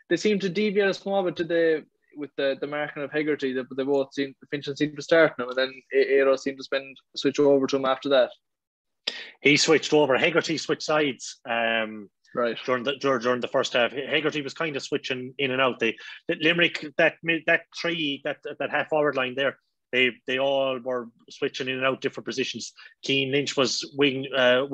they seem to deviate a small bit with the marking of Hegarty. They both Finton seemed to start now, and then Ado seemed to switch over to him after that. He switched over. Hegarty switched sides. Right. During the first half, Hegarty was kind of switching in and out. The Limerick, that half forward line there, they all were switching in and out different positions. Keane Lynch was left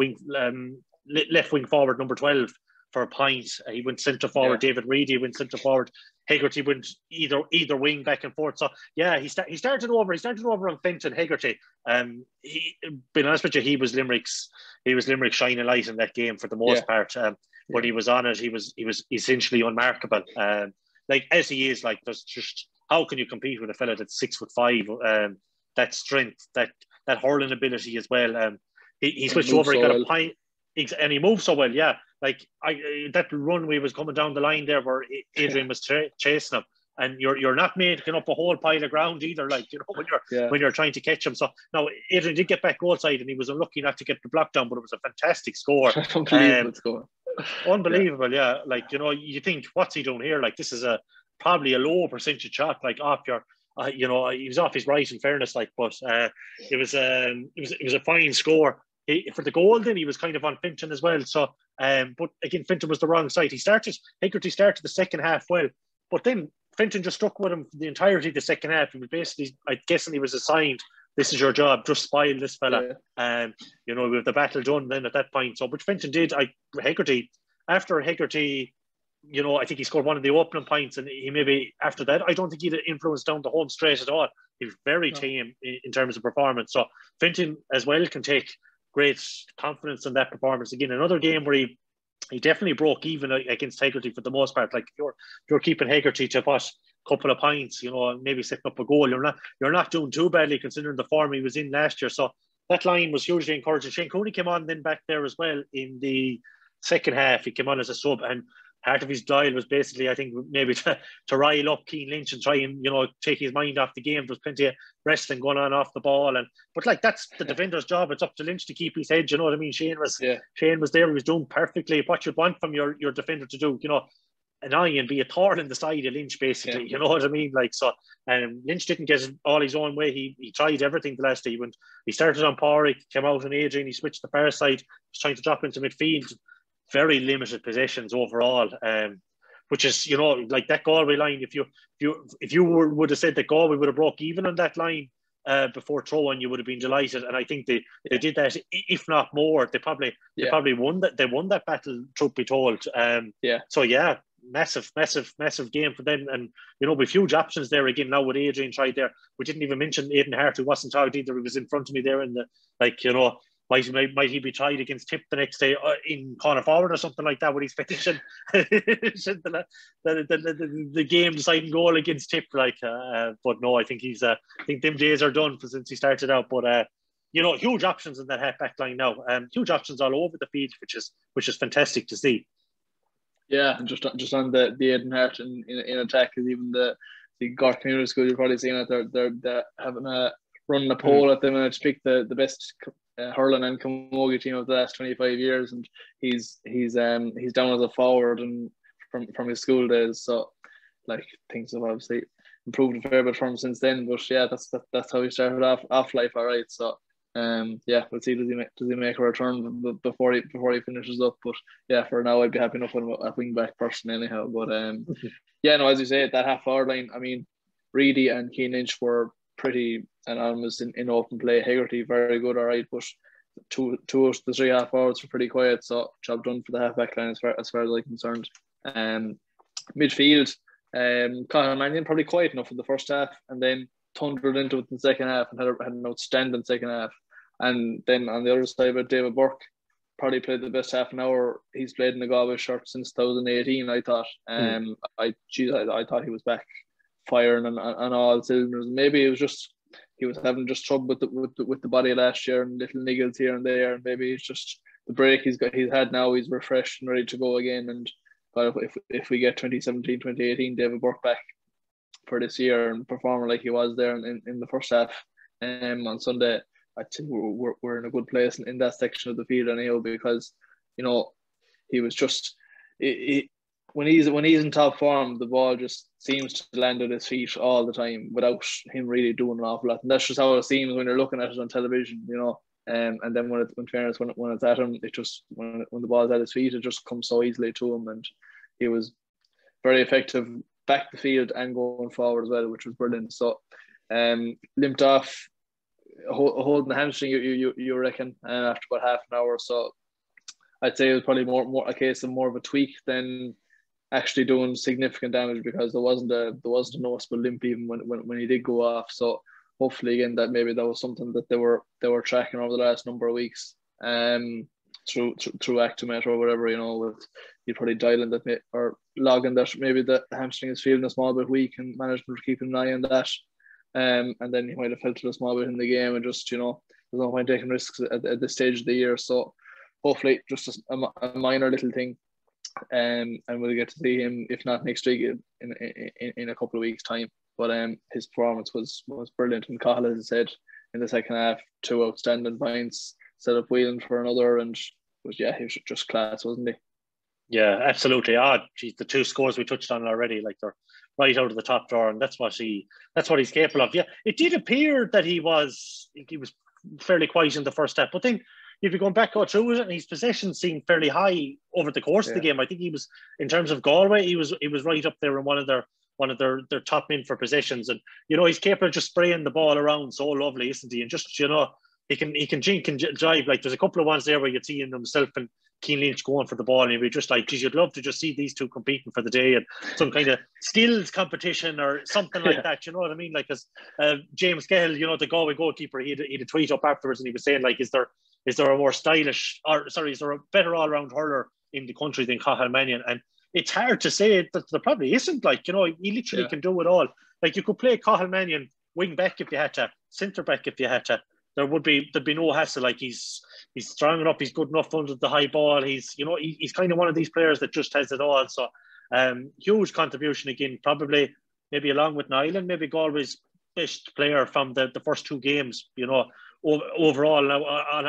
wing forward number 12 for a point. He went centre forward. David Reedy went centre forward. Hegarty went either wing back and forth. So he started over on Finton. Hegarty. Being honest with you, he was Limerick's shining light in that game for the most part. When he was on it, he was essentially unmarkable. Like as he is, like there's just, how can you compete with a fella that's 6'5"? That strength, that hurling ability as well. He switched over. He got a pint, and he moved so well. Yeah, like that runway was coming down the line there where Adrian was chasing him, and you're not making up a whole pile of ground either. Like, you know, when you're trying to catch him. So now Adrian did get back goal side, and he was unlucky not to get the block down, but it was a fantastic score. Unbelievable score. Unbelievable, yeah. Like, you know, you think, what's he doing here? Like, this is probably a low percentage shot, like off your, you know, he was off his right in fairness, like, but it was a fine score. for the goal, then he was kind of on Fintan as well. So, but again, Fintan was the wrong side. Hegarty started the second half well, but then Fintan just stuck with him for the entirety of the second half. He was basically, I'm guessing he was assigned, this is your job, just spoil this fella. You know, with the battle done then at that point. So, which Fintan did. After Hegarty, you know, I think he scored one of the opening points, and he maybe after that, I don't think he'd influenced down the home straight at all. He was very tame in terms of performance. So Fintan as well can take great confidence in that performance. Again, another game where he definitely broke even against Hegarty for the most part. Like you're keeping Hegarty to what, couple of points, you know, maybe setting up a goal. You're not doing too badly considering the form he was in last year. So that line was hugely encouraging. Shane Cooney came on then back there as well in the second half. He came on as a sub, and part of his dial was basically, I think, maybe to rile up Cian Lynch and try and, you know, take his mind off the game. There's plenty of wrestling going on off the ball, but like that's the defender's job. It's up to Lynch to keep his head. You know what I mean? Shane was there. He was doing perfectly what you'd want from your defender to do. You know, annoy and be a thorn in the side of Lynch, basically. You know what I mean? Like so, Lynch didn't get all his own way. He tried everything the last day. He started on Pádraig, came out on Adrian. He switched the far side. Was trying to drop into midfield. Very limited possessions overall, which is, you know, like that Galway line. If you would have said that Galway would have broke even on that line before throw-in, you would have been delighted. And I think they did that, if not more. They probably won that. They won that battle, truth be told. So yeah, massive game for them. And you know, with huge options there again now with Adrian tried there. We didn't even mention Aidan Hart, who wasn't tagged either. He was in front of me there in the, like, you know. Might he be tried against Tip the next day in corner forward or something like that when he's finishing the game deciding goal against Tip? Like, but no, I think I think them days are done since he started out. But you know, huge options in that half back line now. Huge options all over the field, which is fantastic to see. Yeah, and just on the Aidan Hart in attack, is even the Cork Community School. You've probably seen it. They're having a running a poll at them and to pick the best hurling and camogie team of the last 25 years, and he's down as a forward and from his school days. So like things have obviously improved a fair bit from him since then. But yeah, that's how he started off life. All right, so yeah, we'll see. Does he make a return before he finishes up? But yeah, for now I'd be happy enough with a wing back person anyhow. But yeah, no, as you say, that half forward line. I mean, Reedy and Cian Lynch were pretty anonymous in open play. Hegarty very good, all right, but two of the three half forwards were pretty quiet. So job done for the half back line as far as I'm concerned. Midfield, Conor Mannion probably quiet enough in the first half, and then thundered into it in the second half and had an outstanding second half. And then on the other side, with David Burke, probably played the best half an hour he's played in the Galway shirt since 2018. I thought, I thought he was back firing on all cylinders. Maybe it was just he was having just trouble with the body last year and little niggles here and there, and maybe it's just the break he's had now. He's refreshed and ready to go again. And but if we get 2017, 2018 David Burke back for this year and performing like he was there in the first half on Sunday, I think we're in a good place in that section of the field anyhow, because you know he was just when he's in top form, the ball just seems to land at his feet all the time without him really doing an awful lot. And that's just how it seems when you're looking at it on television, you know. And then when it's at him, it just when the ball's at his feet, it just comes so easily to him. And he was very effective back the field and going forward as well, which was brilliant. So limped off, holding the hamstring, you reckon, after about half an hour. So I'd say it was probably more a case of more of a tweak than actually doing significant damage, because there wasn't a noticeable limp even when he did go off. So hopefully again that was something that they were tracking over the last number of weeks, through Actimate or whatever, you know, with you probably dialing that or logging that maybe the hamstring is feeling a small bit weak and management are keeping an eye on that. And then he might have felt it a small bit in the game, and just, you know, there's no point taking risks at this stage of the year. So hopefully just a minor little thing. And we'll get to see him, if not next week, in a couple of weeks' time. But his performance was brilliant. And Cahill, as I said, in the second half, 2 outstanding points, set up Whelan for another, and he was just class, wasn't he? Yeah, absolutely. Geez, the 2 scores we touched on already, like they're right out of the top drawer, and that's what he's capable of. Yeah, it did appear that he was fairly quiet in the first half, but then you'd be going back go through it, and his possession seemed fairly high over the course of the game. I think he was, in terms of Galway, he was right up there in one of their top men for possessions, and he's capable of just spraying the ball around so lovely, isn't he? And just he can jink and drive. Like there's a couple of ones there where you'd see himself and Keane Lynch going for the ball, and you'd be just like, geez, you'd love to just see these two competing for the day and some kind of skills competition or something like that. You know what I mean? Like as James Cahill, the Galway goalkeeper, he'd a tweet up afterwards, and he was saying like, is there a more stylish, is there a better all round hurler in the country than Cathal Mannion? And it's hard to say that there probably isn't. Like he literally can do it all. Like you could play Cathal Mannion wing back if you had to, centre back if you had to. There'd be no hassle. Like he's strong enough, he's good enough under the high ball. He's he's kind of one of these players that just has it all. So huge contribution again, probably maybe along with Nyland, maybe Galway's best player from the first two games. Overall now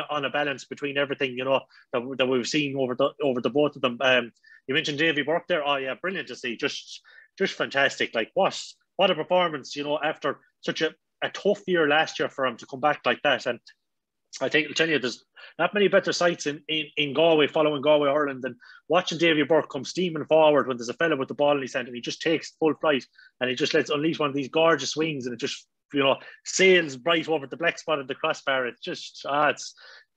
on a balance between everything that we've seen over the both of them. You mentioned Davy Burke there. Oh yeah, brilliant to see. Just fantastic. Like what a performance. After such a tough year last year for him to come back like that. And I think I'll tell you, there's not many better sights in Galway, following Galway Ireland, than watching Davy Burke come steaming forward when there's a fella with the ball in his hand, and he just takes full flight and he just lets unleash one of these gorgeous swings, and it just sails right over the black spot of the crossbar. It's just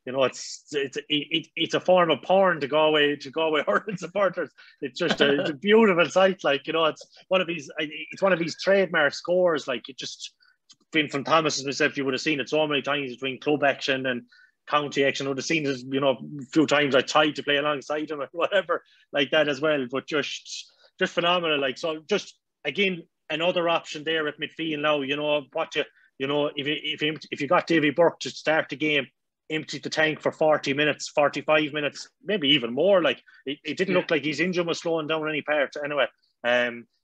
it's a form of porn to Galway Ireland supporters. It's just it's a beautiful sight. Like it's one of these trademark scores. Like it just. Been from Thomas and myself, you would have seen it so many times between club action and county action. I would have seen it, a few times. I tried to play alongside him or whatever like that as well. But just phenomenal. Like so, just again another option there at midfield now. If you got Davy Burke to start the game, empty the tank for 40 minutes, 45 minutes, maybe even more. Like it didn't look like his engine was slowing down any part. Anyway,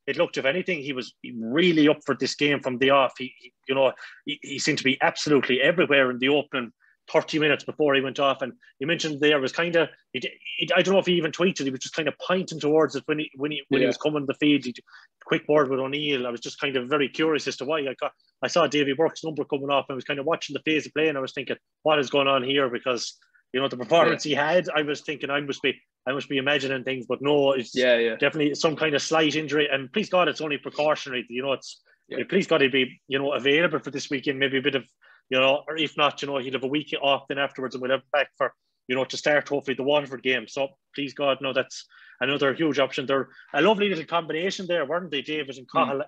it looked, if anything, he was really up for this game from the off. He seemed to be absolutely everywhere in the opening 30 minutes before he went off. And you mentioned there was kind of, I don't know if he even tweeted, he was just kind of pointing towards it when he was coming to the field. Quick word with O'Neill. I was just kind of very curious as to why. I saw Davy Burke's number coming off, and I was kind of watching the phase of play, and I was thinking, what is going on here? Because the performance he had, I was thinking I must be imagining things, but no, it's definitely some kind of slight injury. And please God, it's only precautionary. Please God, he'd be available for this weekend. Maybe a bit of or if not, he'd have a week off then afterwards, and we'll have him back for to start hopefully the Waterford game. So please God, no, that's another huge option. They're a lovely little combination there, weren't they, David and Cahill?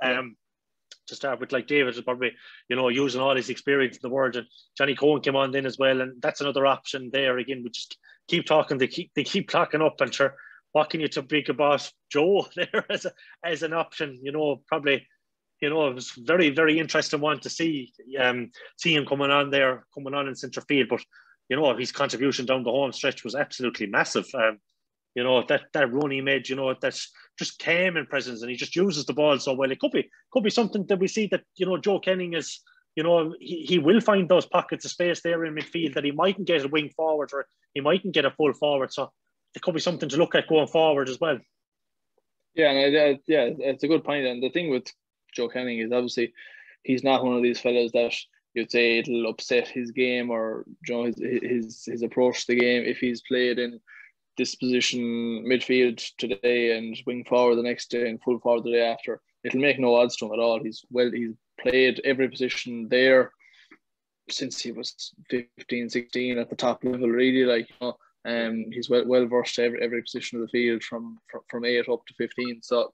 To start with, like David is probably, using all his experience in the world, and Johnny Cohen came on then as well, and that's another option there. Again, we just keep talking, they keep clocking up, and sure, what can you to big about Joe there as an option? Probably, it was very, very interesting one to see him coming on in centre field, but his contribution down the home stretch was absolutely massive. That run he made, that's just came in presence, and he just uses the ball so well. It could be something that we see that, Joe Kenning is, he will find those pockets of space there in midfield that he mightn't get a wing forward, or he mightn't get a full forward. So it could be something to look at going forward as well. Yeah, and it's a good point. And the thing with Joe Kenning is obviously he's not one of these fellas that you'd say it'll upset his game or his approach to the game if he's played in this position midfield today and wing forward the next day and full forward the day after. It'll make no odds to him at all. He's played every position there since he was 15, 16 at the top level, really. He's well versed every position of the field from 8 up to 15. So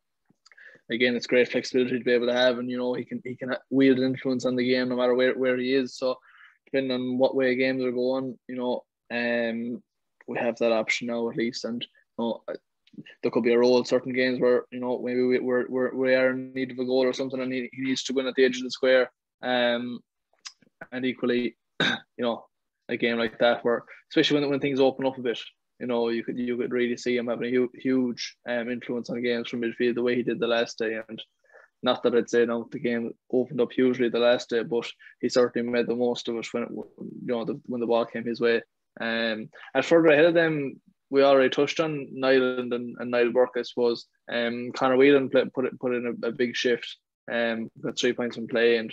again, it's great flexibility to be able to have, and he can wield an influence on the game no matter where he is. So depending on what way games are going, we have that option now at least. And there could be a role certain games where maybe we are in need of a goal or something, and he needs to win at the edge of the square. And equally, a game like that where, especially when things open up a bit, you could really see him having a huge influence on games from midfield the way he did the last day. And not that I'd say the game opened up hugely the last day, but he certainly made the most of it when the ball came his way. And further ahead of them, we already touched on Nyland and Niall Burke, I suppose. Conor Whelan put in a big shift. Got 3 points in play, and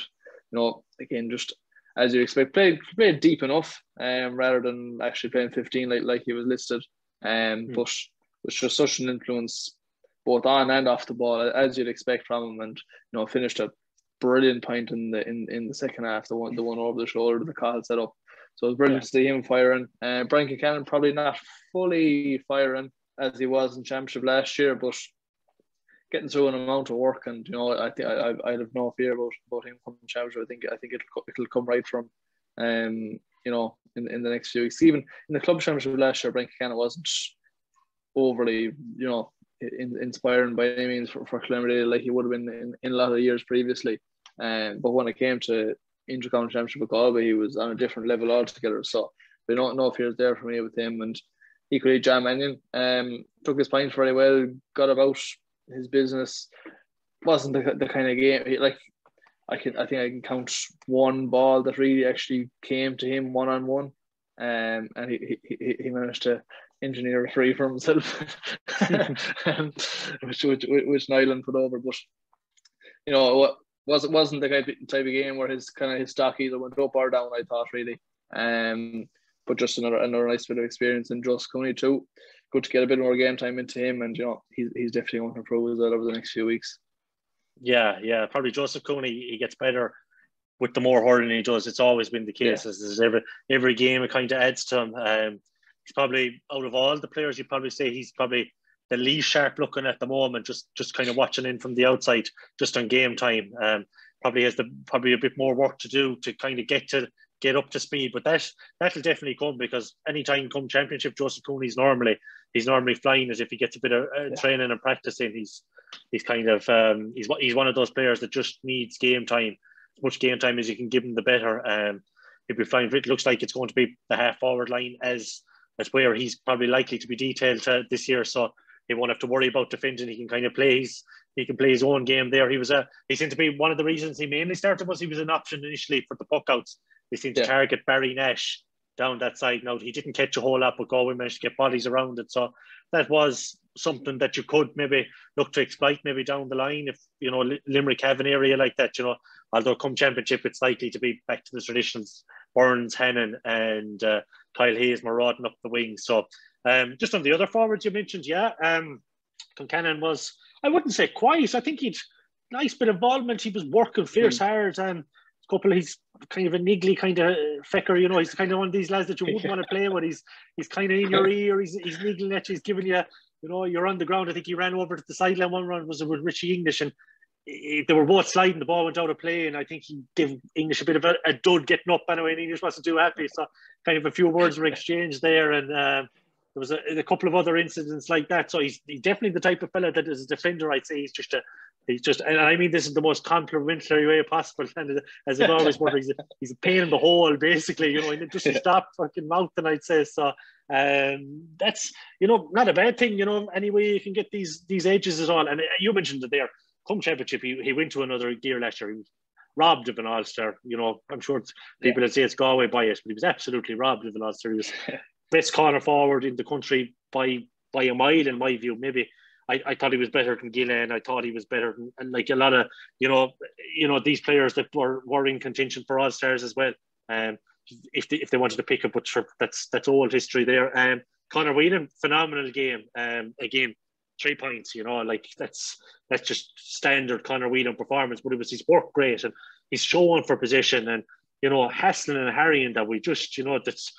again, just as you expect, played deep enough, rather than actually playing 15 like he was listed. But was just such an influence both on and off the ball, as you'd expect from him, and finished a brilliant point in the second half, the one over the shoulder, the call set up. So it was brilliant to see him firing. Brian Kincannon probably not fully firing as he was in Championship last year, but getting through an amount of work, and I think I'd have no fear about him coming Championship. I think it'll come right from in the next few weeks. Even in the club Championship last year, Brian Kincannon wasn't overly inspiring by any means for Clonmerdale like he would have been in a lot of years previously. But when it came to Inter-County Championship with Galway, he was on a different level altogether. So I don't know if he was there for me with him. And equally, John Mannion took his point very well, got about his business. Wasn't the kind of game I think I can count one ball that really actually came to him one-on-one, and he managed to engineer a free for himself, which Nyland put over. But it wasn't the type of game where his stock either went up or down, I thought, really. But just another nice bit of experience in Joseph Cooney too. Good to get a bit more game time into him, and he's definitely going to improve as well over the next few weeks. Yeah, probably Joseph Cooney, he gets better with the more hurling he does. It's always been the case. Yeah. Every game it kind of adds to him. He's probably, out of all the players, you'd probably say he's probably the least sharp looking at the moment, just kind of watching in from the outside, just on game time. Probably has probably a bit more work to do to kind of get up to speed, but that'll definitely come, because anytime come Championship, Joseph Cooney's normally flying as if he gets a bit of training and practicing. He's kind of he's one of those players that just needs game time. As much game time as you can give him, the better. He'll be flying. It looks like it's going to be the half forward line as where he's probably likely to be detailed this year. So he won't have to worry about defending. He can kind of play his own game there. He seemed to be one of the reasons he mainly started was he was an option initially for the puckouts. They seemed to target Barry Nash down that side. Now, he didn't catch a whole lot, but Galway managed to get bodies around it. So that was something that you could maybe look to exploit maybe down the line if, Limerick have an area like that, although come Championship, it's likely to be back to the traditions. Burns, Hannon and Kyle Hayes marauding up the wing. So just on the other forwards you mentioned, Kincannon was, I wouldn't say quiet. I think he'd nice bit of involvement. He was working fierce hard, and he's kind of a niggly kind of fecker, he's kind of one of these lads that you wouldn't want to play with. He's kind of in your ear, he's niggling at you, he's giving you, you're on the ground. I think he ran over to the sideline one run, was with Richie English, and they were both sliding, the ball went out of play, and I think he gave English a bit of a dud getting up anyway, and English wasn't too happy, so kind of a few words were exchanged there, and there was a couple of other incidents like that. So he's definitely the type of fella that as a defender, I'd say he's just, and I mean this in the most complimentary way possible. And as I've always wondered, he's a pain in the hole, basically. And just stop fucking mouthing, I'd say. So that's not a bad thing. Any way you can get these edges at all. And you mentioned it there. Come Championship, he went to another gear last year. He was robbed of an All-Star. I'm sure people would say it's Galway bias, but he was absolutely robbed of an All-Star. He was best corner forward in the country by a mile, in my view. Maybe. I thought he was better than Gillen. I thought he was better than, and like a lot of, these players that were in contention for All-Stars as well. If they wanted to pick up, but sure, that's old history there. Conor Whelan, phenomenal game. Again, 3 points, that's just standard Conor Whelan performance, but it was his work great, and he's showing for position, and, hassling and harrying that we just, that's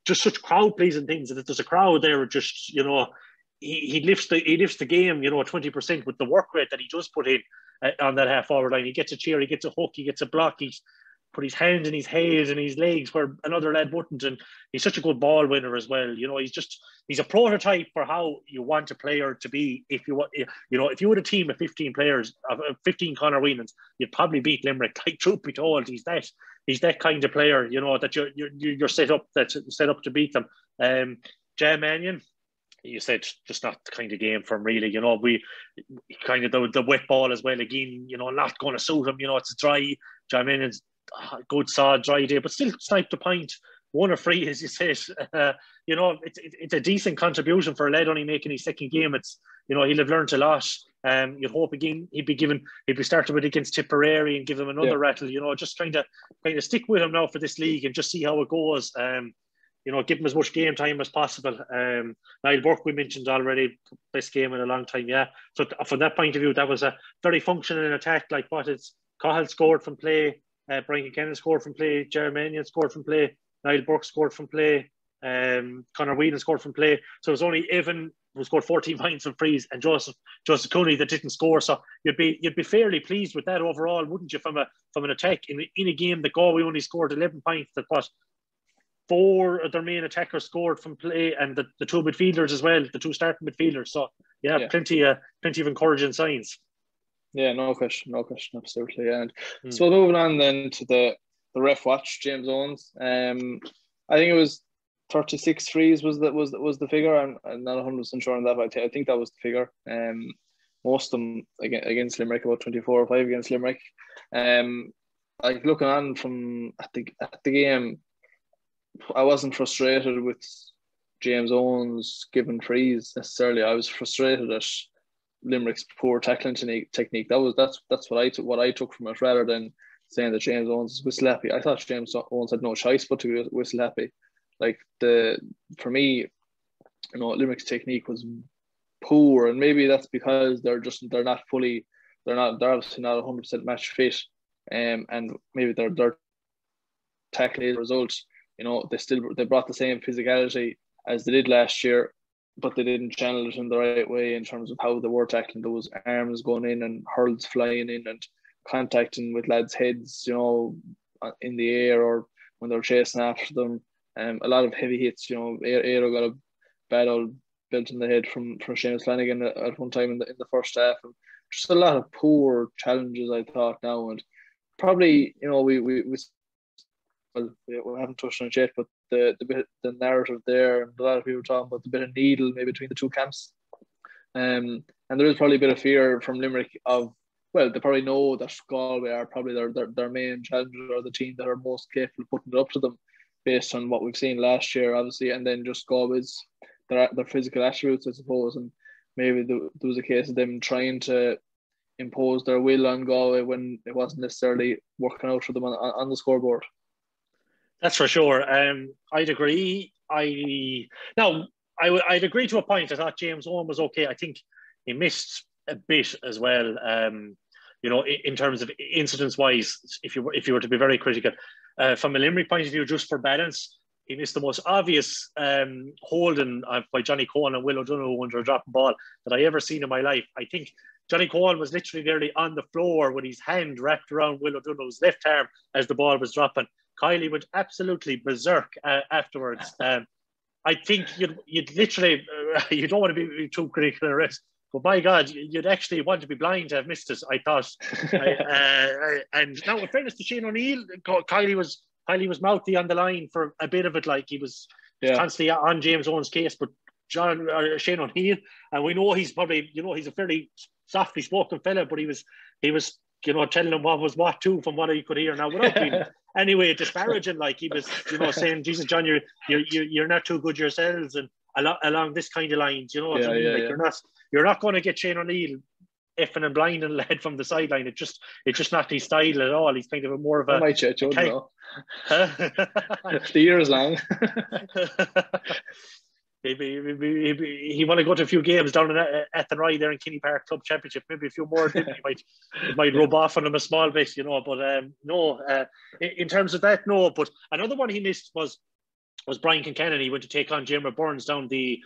just such crowd pleasing things, that there's a crowd there, just, he lifts the game, 20% with the work rate that he just put in on that half forward line. He gets a cheer, he gets a hook, he gets a block, he's put his hands in his head and his legs where another lad wouldn't, and he's such a good ball winner as well. He's a prototype for how you want a player to be. If you had a team of 15 players, of 15 Conor Whelans, you'd probably beat Limerick. Like, truth be told, he's that kind of player, that you're set up to beat them. Jam Mannion, you said, just not the kind of game for him, really. We kind of the wet ball as well. Again, not going to suit him. It's a dry. Jam Mannion's good, solid, dry day, but still sniped a point, won a free, as you said. It's a decent contribution for a lad only making his second game. you know, he'll have learned a lot. You'd hope again he'd be started with against Tipperary and give him another rattle. You know, just kind of stick with him now for this league and just see how it goes. You know, give him as much game time as possible. Niall Burke, we mentioned already, best game in a long time. Yeah. So from that point of view, that was a very functional attack. Like what it's Cahill scored from play, Brian Kincannon scored from play, Jeremy Mannion scored from play, Niall Burke scored from play, Conor Whelan scored from play. So it was only Evan who scored 14 points from frees and Joseph Cooney that didn't score. So you'd be fairly pleased with that overall, wouldn't you? From an attack in a game that Galway only scored 11 points. That what 4 of their main attackers scored from play, and the 2 midfielders as well, the 2 starting midfielders. So plenty of encouraging signs. Yeah, no question, absolutely. And so moving on then to the ref watch, James Owens. I think it was 36 frees was the figure. I'm not 100% sure on that, but I think that was the figure. Most of them against Limerick, about 24 or 5 against Limerick. Like looking on from at the game, I wasn't frustrated with James Owens giving frees necessarily. I was frustrated at Limerick's poor tackling technique. That's what I took from it, rather than saying that James Owens is whistle happy. I thought James Owens had no choice but to be whistle happy. Like for me, you know, Limerick's technique was poor, and maybe that's because they're obviously not 100% match fit, and maybe their tackling results. You know, they brought the same physicality as they did last year, but they didn't channel it in the right way in terms of how they were tackling. Those arms going in and hurls flying in and contacting with lads' heads, you know, in the air, or when they're chasing after them. A lot of heavy hits. You know, Aero got a bad old belt in the head from Seamus Flanagan at one time in the first half. And just a lot of poor challenges, I thought now, and probably, you know, we haven't touched on it yet, but the narrative there, and a lot of people talking about the bit of needle maybe between the 2 camps, and there is probably a bit of fear from Limerick of, well, they probably know that Galway are probably their main challenger, or the team that are most capable of putting it up to them, based on what we've seen last year, obviously, and then just Galway's their physical attributes, I suppose, and maybe there was a case of them trying to impose their will on Galway when it wasn't necessarily working out for them on the scoreboard. That's for sure. I'd agree. I'd agree to a point. I thought James Owen was okay. I think he missed a bit as well. You know, in terms of incidents-wise, if you were to be very critical, from a Limerick point of view, just for balance, he missed the most obvious holding by Johnny Cohen and Will O'Donoghue under a dropping ball that I ever seen in my life. I think Johnny Cohen was literally nearly on the floor with his hand wrapped around Will O'Donoghue's left arm as the ball was dropping. Kiely went absolutely berserk afterwards. I think you'd literally, you don't want to be too critical of the rest, but by God, you'd actually want to be blind to have missed it, I thought. And now, in fairness to Shane O'Neill, Kiely was mouthy on the line for a bit of it, like he was constantly on James Owen's case, but Shane O'Neill, and we know he's probably, you know, he's a fairly softly spoken fella, but he was you know, telling him what was what too, from what he could hear. Now, without being anyway disparaging, like he was, you know, saying, Jesus, John, you're not too good yourselves, and along this kind of lines, you know what I mean? Like you're not going to get Shane O'Neill effing and blinding a lad from the sideline. It's just not his style at all. He's kind of more of a. My church, I don't know. The year is long. He want to go to a few games down in Athenry there in Kinney Park Club Championship, maybe a few more. It might rub off on him a small bit, you know. But in terms of that, no. But another one he missed was Brian Kincannon. He went to take on Jeremy Burns down the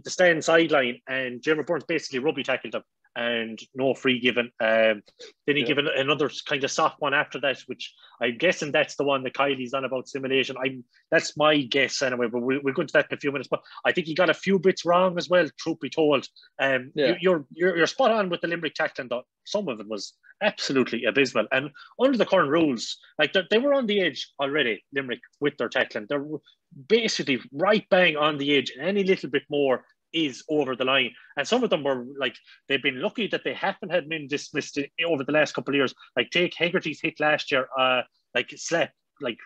stand sideline, and Jeremy Burns basically rugby tackled him, and no free given. Then he gave another kind of soft one after that, which I'm guessing that's the one that Kiely's on about simulation. That's my guess anyway, but we'll go into that in a few minutes. But I think he got a few bits wrong as well, truth be told. You're spot on with the Limerick tackling, though. Some of it was absolutely abysmal. And under the current rules, like they were on the edge already, Limerick, with their tackling. They're basically right bang on the edge, and any little bit more is over the line. And some of them were like, they've been lucky that they haven't had men dismissed over the last couple of years. Like take Hegarty's hit last year, like slap, like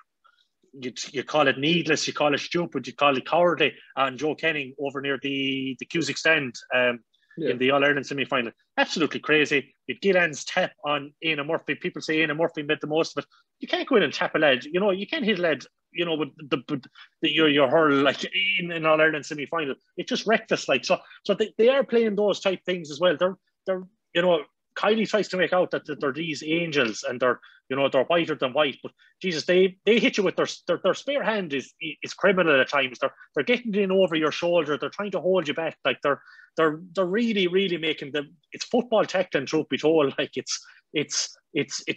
you call it needless, you call it stupid, you call it cowardly on Joe Kenning over near the Cusick stand in the All-Ireland semi-final. Absolutely crazy. You'd Gillan's tap on Éanna Murphy. People say Éanna Murphy made the most of it. You can't go in and tap a lad. You know, you can't hit a lad, you know, with your hurl like in an All-Ireland semi-final. It's just reckless. Like so they are playing those type things as well. They're you know, Kiely tries to make out that they're these angels and they're whiter than white, but Jesus, they hit you with their spare hand is criminal at times. They're getting in over your shoulder. They're trying to hold you back. Like they're really making it's football tackling, truth be told. Like it's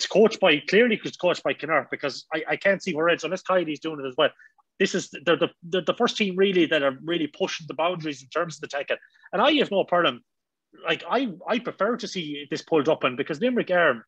coached by Kinnaird, because I can't see where else unless Kiely's doing it as well. They're the first team really that are really pushing the boundaries in terms of the tackle, and I have no problem. Like I prefer to see this pulled up, and because Limerick are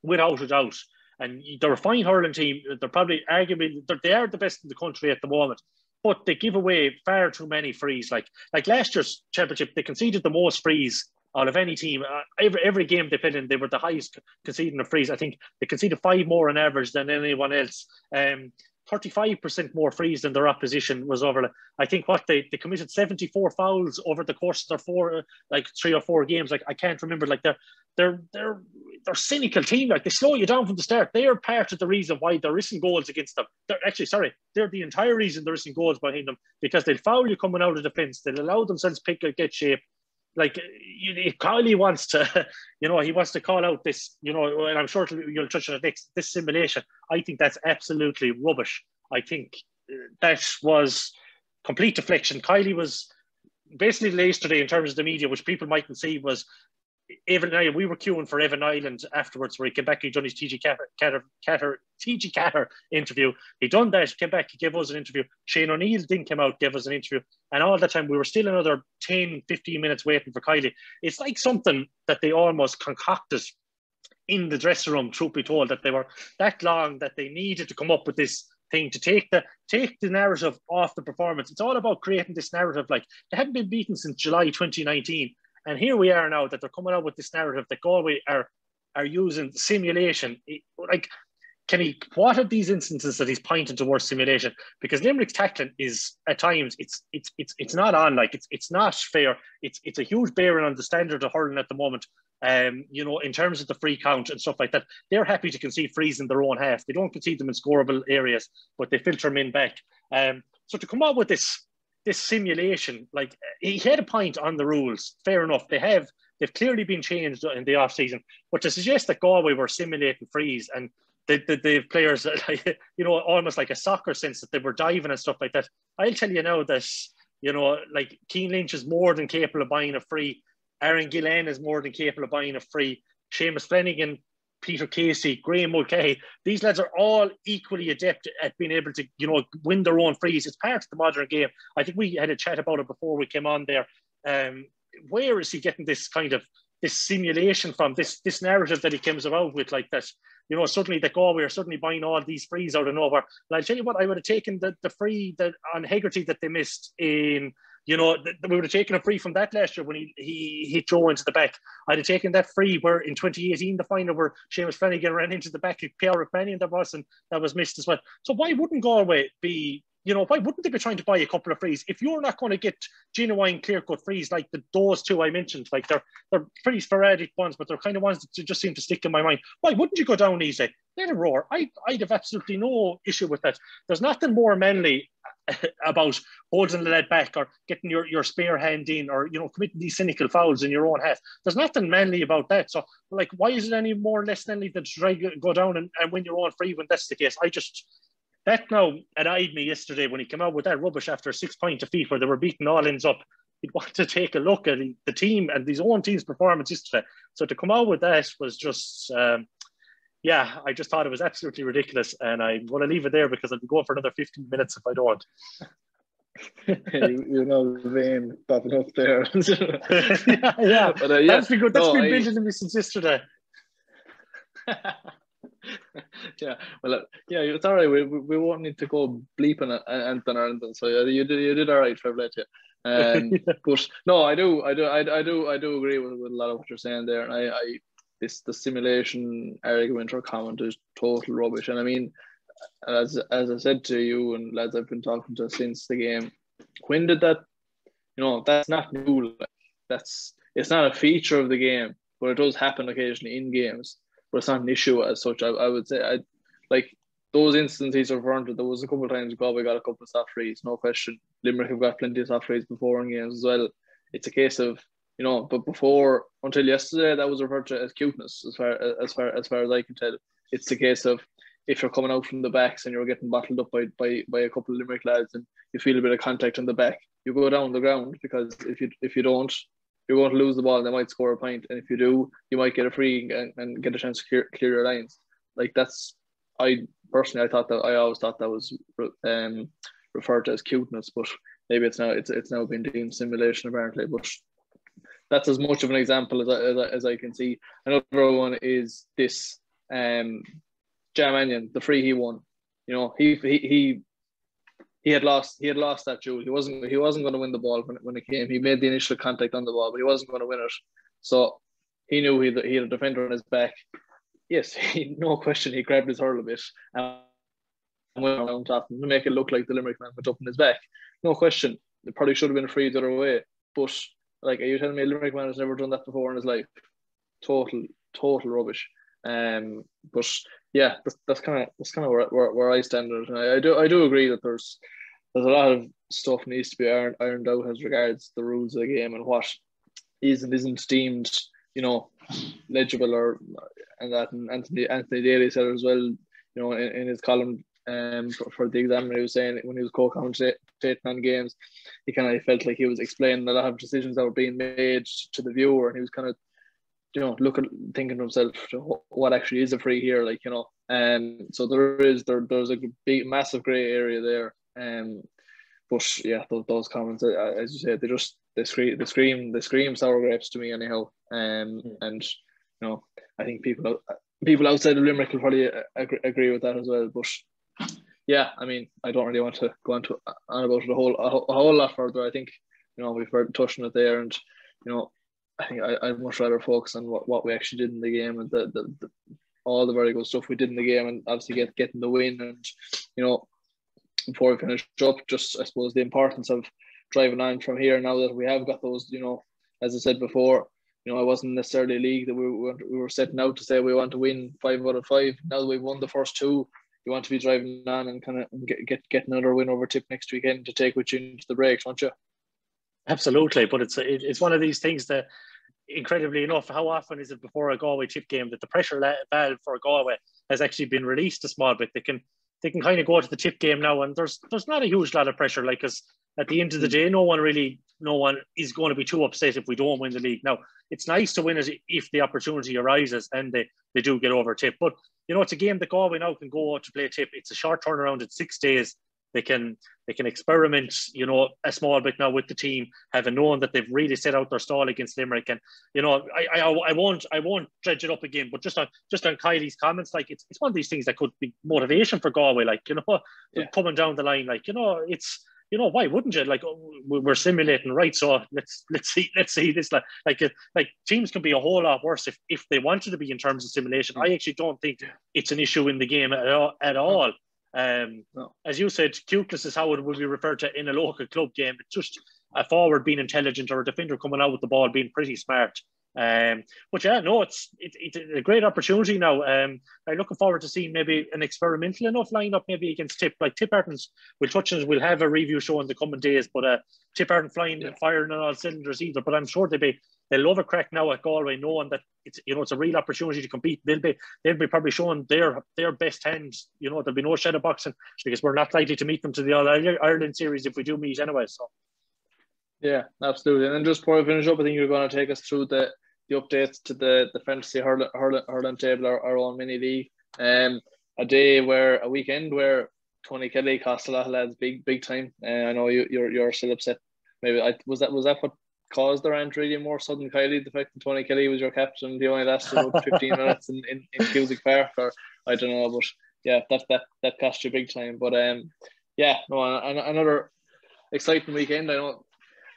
without a doubt, and they're a fine hurling team. They're probably arguably they are the best in the country at the moment, but they give away far too many frees. Like last year's championship, they conceded the most frees out of any team. Every game they played in, they were the highest conceding of frees. I think they conceded 5 more on average than anyone else. 35% more frees than their opposition was over. I think they committed 74 fouls over the course of their 3 or 4 games. Like I can't remember. Like they're cynical team. Like they slow you down from the start. They are part of the reason why there isn't goals against them. They're the entire reason there isn't goals behind them, because they'll foul you coming out of defence. They'll allow themselves to get shape. Like Kiely wants to, he wants to call out this, and I'm sure you'll touch on it next, this simulation. I think that's absolutely rubbish. I think that was complete deflection. Kiely was basically yesterday in terms of the media, which people mightn't see, was Evan Ireland. We were queuing for Evan Ireland afterwards, where he came back, he'd done his TG Catter interview. He done that, came back, he gave us an interview. Shane O'Neill didn't come out, gave us an interview. And all the time, we were still another 10, 15 minutes waiting for Kiely. It's like something that they almost concocted in the dressing room, truth be told, that they were that long that they needed to come up with this thing to take the narrative off the performance. It's all about creating this narrative. Like, they hadn't been beaten since July 2019. And here we are now that they're coming out with this narrative that Galway are using simulation. Like, what are these instances that he's pointing towards simulation? Because Limerick's tackling is at times it's not on. Like it's not fair. It's a huge bearing on the standard of hurling at the moment. In terms of the free count and stuff like that, they're happy to concede frees in their own half. They don't concede them in scoreable areas, but they filter them in back. So to come out with this simulation, like, he had a point on the rules. Fair enough. They've clearly been changed in the off season, but to suggest that Galway were simulating frees and the players, almost like a soccer sense, that they were diving and stuff like that. I'll tell you now that, like, Cian Lynch is more than capable of buying a free. Aaron Gillan is more than capable of buying a free. Seamus Flanagan, Peter Casey, Graham Mulcahy, these lads are all equally adept at being able to, win their own frees. It's part of the modern game. I think we had a chat about it before we came on there. Where is he getting this simulation from, this narrative that he comes about with, like that, suddenly that Galway are suddenly buying all these frees out of nowhere. And I'll tell you what, I would have taken the free that on Hegarty that they missed in, we would have taken a free from that last year when he hit Joe into the back. I'd have taken that free where in 2018, the final where Seamus Flanagan ran into the back of Pierre McMahon that was missed as well. So why wouldn't Galway be, why wouldn't they be trying to buy a couple of frees? If you're not going to get genuine clear-cut frees like those two I mentioned, like they're pretty sporadic ones, but they're kind of ones that just seem to stick in my mind. Why wouldn't you go down easy? Let it roar. I'd have absolutely no issue with that. There's nothing more manly about holding the lead back or getting your spare hand in or, committing these cynical fouls in your own half. There's nothing manly about that. So, like, why is it any more or less manly than to try to go down and win your own free when that's the case? That now annoyed me yesterday when he came out with that rubbish after a 6-point defeat where they were beating all ends up. He'd want to take a look at the team and his own team's performance yesterday. So to come out with that was just, I just thought it was absolutely ridiculous. And I'm going to leave it there because I'll be going for another 15 minutes if I don't. The vein popping up there. yeah. But, that's been good. That's been building to me since yesterday. It's all right. We won't need to go bleeping at Anton or anything. So you did all right. Fair play to you. But no, I do agree with a lot of what you're saying there. And the simulation argument or comment is total rubbish. And I mean, as I said to you and lads I've been talking to since the game, when did that? That's not new. It's not a feature of the game, but it does happen occasionally in games. But it's not an issue as such. I would say, like those instances of Vernon. There was a couple of times Galway got a couple of soft frees, no question. Limerick have got plenty of soft frees before in games as well. It's a case of but before until yesterday that was referred to as cuteness, as far as I can tell. It's the case of if you're coming out from the backs and you're getting bottled up by a couple of Limerick lads and you feel a bit of contact on the back, you go down the ground, because if you don't, you're going to lose the ball and they might score a point. And if you do, you might get a free and get a chance to clear your lines. Like I always thought that was referred to as cuteness, but maybe it's now been deemed simulation apparently. But that's as much of an example as I can see. Another one is this Jam Mannion, the free he won. He had lost that duel. He wasn't going to win the ball when it came. He made the initial contact on the ball, but he wasn't going to win it. So he knew he had a defender on his back. Yes, no question. He grabbed his hurl a bit and went around top to make it look like the Limerick man went up on his back. No question. It probably should have been a free the other way. But are you telling me a Limerick man has never done that before in his life? Total rubbish. But yeah, that's kind of where I stand on it. And I do agree that there's a lot of stuff needs to be ironed out as regards the rules of the game and what is and isn't deemed, legible and that. And Anthony Daly said it as well, in his column for the Examiner. He was saying when he was co-commentating on games, he kind of felt like he was explaining a lot of decisions that were being made to the viewer, and he was kind of thinking to himself, what actually is a free here, so there's a big massive grey area there. But yeah, those comments, as you said, they scream sour grapes to me anyhow. And I think people outside of Limerick will probably agree with that as well. But yeah, I mean, I don't really want to go on about it a whole lot further. I think we've heard touching it there, and I think I'd much rather focus on what we actually did in the game and the all the very good stuff we did in the game, and obviously getting the win. And before we finish up, just I suppose the importance of driving on from here now that we have got those. As I said before, it wasn't necessarily a league that we were setting out to say we want to win 5 out of 5. Now that we've won the first 2, you want to be driving on and kind of get another win over Tip next weekend to take with you into the break, don't you? Absolutely, but it's one of these things that, incredibly enough, how often is it before a Galway Tip game that the pressure valve for Galway has actually been released a small bit? They can kind of go to the Tip game now, and there's not a huge lot of pressure, because at the end of the day, no one is going to be too upset if we don't win the league. Now, it's nice to win it if the opportunity arises and they do get over Tip, but it's a game that Galway now can go to play Tip. It's a short turnaround. It's 6 days. They can experiment, a small bit now with the team, having known that they've really set out their stall against Limerick. And I won't dredge it up again. But just on Kiely's comments, it's one of these things that could be motivation for Galway. Coming down the line, it's why wouldn't you? We're simulating, right? So let's see this. Like teams can be a whole lot worse if they wanted to be in terms of simulation. I actually don't think it's an issue in the game at all. No. As you said, cuteness is how it would be referred to in a local club game. It's just a forward being intelligent or a defender coming out with the ball being pretty smart. But yeah, no, it's a great opportunity now. I'm looking forward to seeing maybe an experimental enough lineup maybe against Tip. Like Tip aren't, we'll touch on it, we'll have a review show in the coming days, but Tip aren't firing on all cylinders either. But I'm sure they'll love a crack now at Galway, knowing that it's a real opportunity to compete. They'll be probably showing their best hand. There'll be no shadow boxing, because we're not likely to meet them to the All Ireland series if we do meet anyway. So yeah, absolutely. And then just before I finish up, I think you're going to take us through the updates to the fantasy hurling table, our own mini league. A weekend where Tony Kiely cost a lot of lads big time. I know you're still upset. Maybe was that what caused the rant really more so than Kiely? The fact that Tony Kiely was your captain, he only lasted about 15 minutes in Cusick Park, or I don't know, but yeah, that cost you big time. But another exciting weekend. I know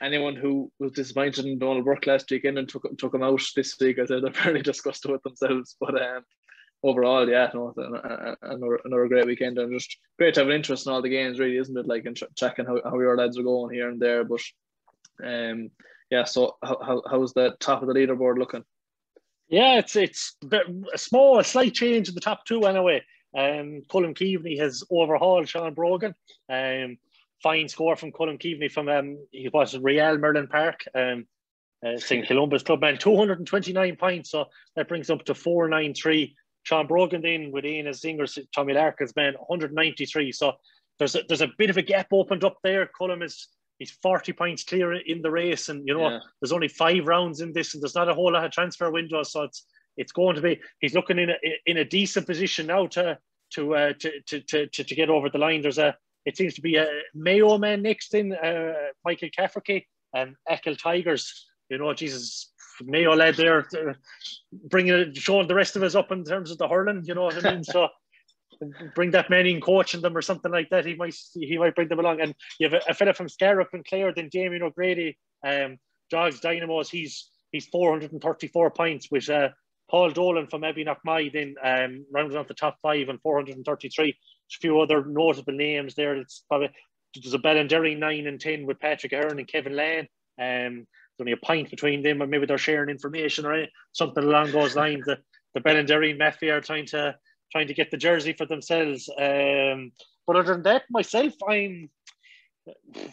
anyone who was disappointed in Donald Burke last weekend and took him out this week, I said they're fairly disgusted with themselves. But overall, yeah, no, another great weekend, and just great to have an interest in all the games, really, isn't it? Like, and checking how your lads are going here and there. But yeah. So how's the top of the leaderboard looking? Yeah, it's a slight change in the top two anyway. Colm Keaveney has overhauled Sean Brogan. Fine score from Colm Keaveney from he was Real Merlin Park. St. Columba's clubman, 229 points, so that brings up to 493. Sean Brogan then with Ian as singers, Tommy Larkin's man, 193. So there's a bit of a gap opened up there. Colm he's 40 points clear in the race, and there's only 5 rounds in this, and there's not a whole lot of transfer windows, so it's going to be, he's looking in a decent position now to get over the line. It seems to be a Mayo man next in, Michael Cafferty, and Achill Tigers. Jesus, Mayo lad there, showing the rest of us up in terms of the hurling, you know what I mean? So bring that man in coaching them or something like that. He might bring them along. And you have a fella from Scariff and Clare, then Damien O'Grady, Dogs Dynamos. He's 434 points, with Paul Dolan from Abbey Knockmy then rounded off the top 5 and 433. There's a few other notable names there. There's a Ballinderry 9 and 10 with Patrick Ahern and Kevin Lane. There's only a point between them, and maybe they're sharing information or something along those lines. The Ballinderry Mafia are trying to get the jersey for themselves. But other than that, myself, I'm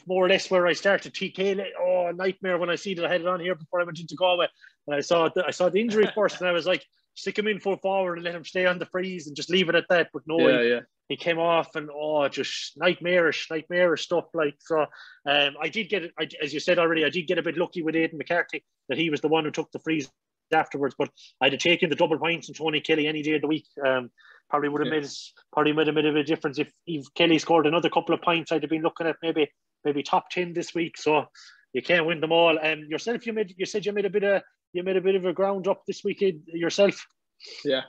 more or less where I started. TK, a nightmare when I see that I had it on here before I went into Galway, and I saw the injury first, and I was like, stick him in full forward and let him stay on the freeze and just leave it at that. But no, he came off, and just nightmarish stuff. Like, so, I did get it. As you said already, I did get a bit lucky with Aidan McCarthy that he was the one who took the freeze afterwards. But I'd have taken the double points and Tony Kiely any day of the week. Probably would have made a bit of a difference if Kelly scored another couple of points. I'd have been looking at maybe top 10 this week. So you can't win them all. And yourself, you said you made a bit of a ground up this weekend yourself. Yeah.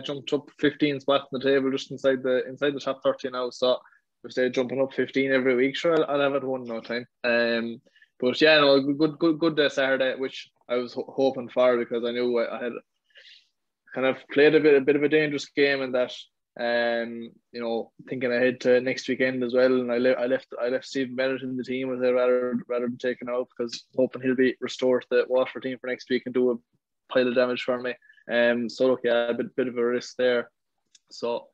Jumped up 15 spots on the table, just inside the top 30 now. So if they jumping up 15 every week, sure, I'll have it one no time. But yeah, no, good Saturday, which I was hoping for, because I knew I had kind of played a bit of a dangerous game, and that thinking ahead to next weekend as well. And I left Stephen Bennett in the team with it rather than taking out, because hoping he'll be restored to the Waterford team for next week and do a pile of damage for me. So look, yeah, a bit of a risk there. So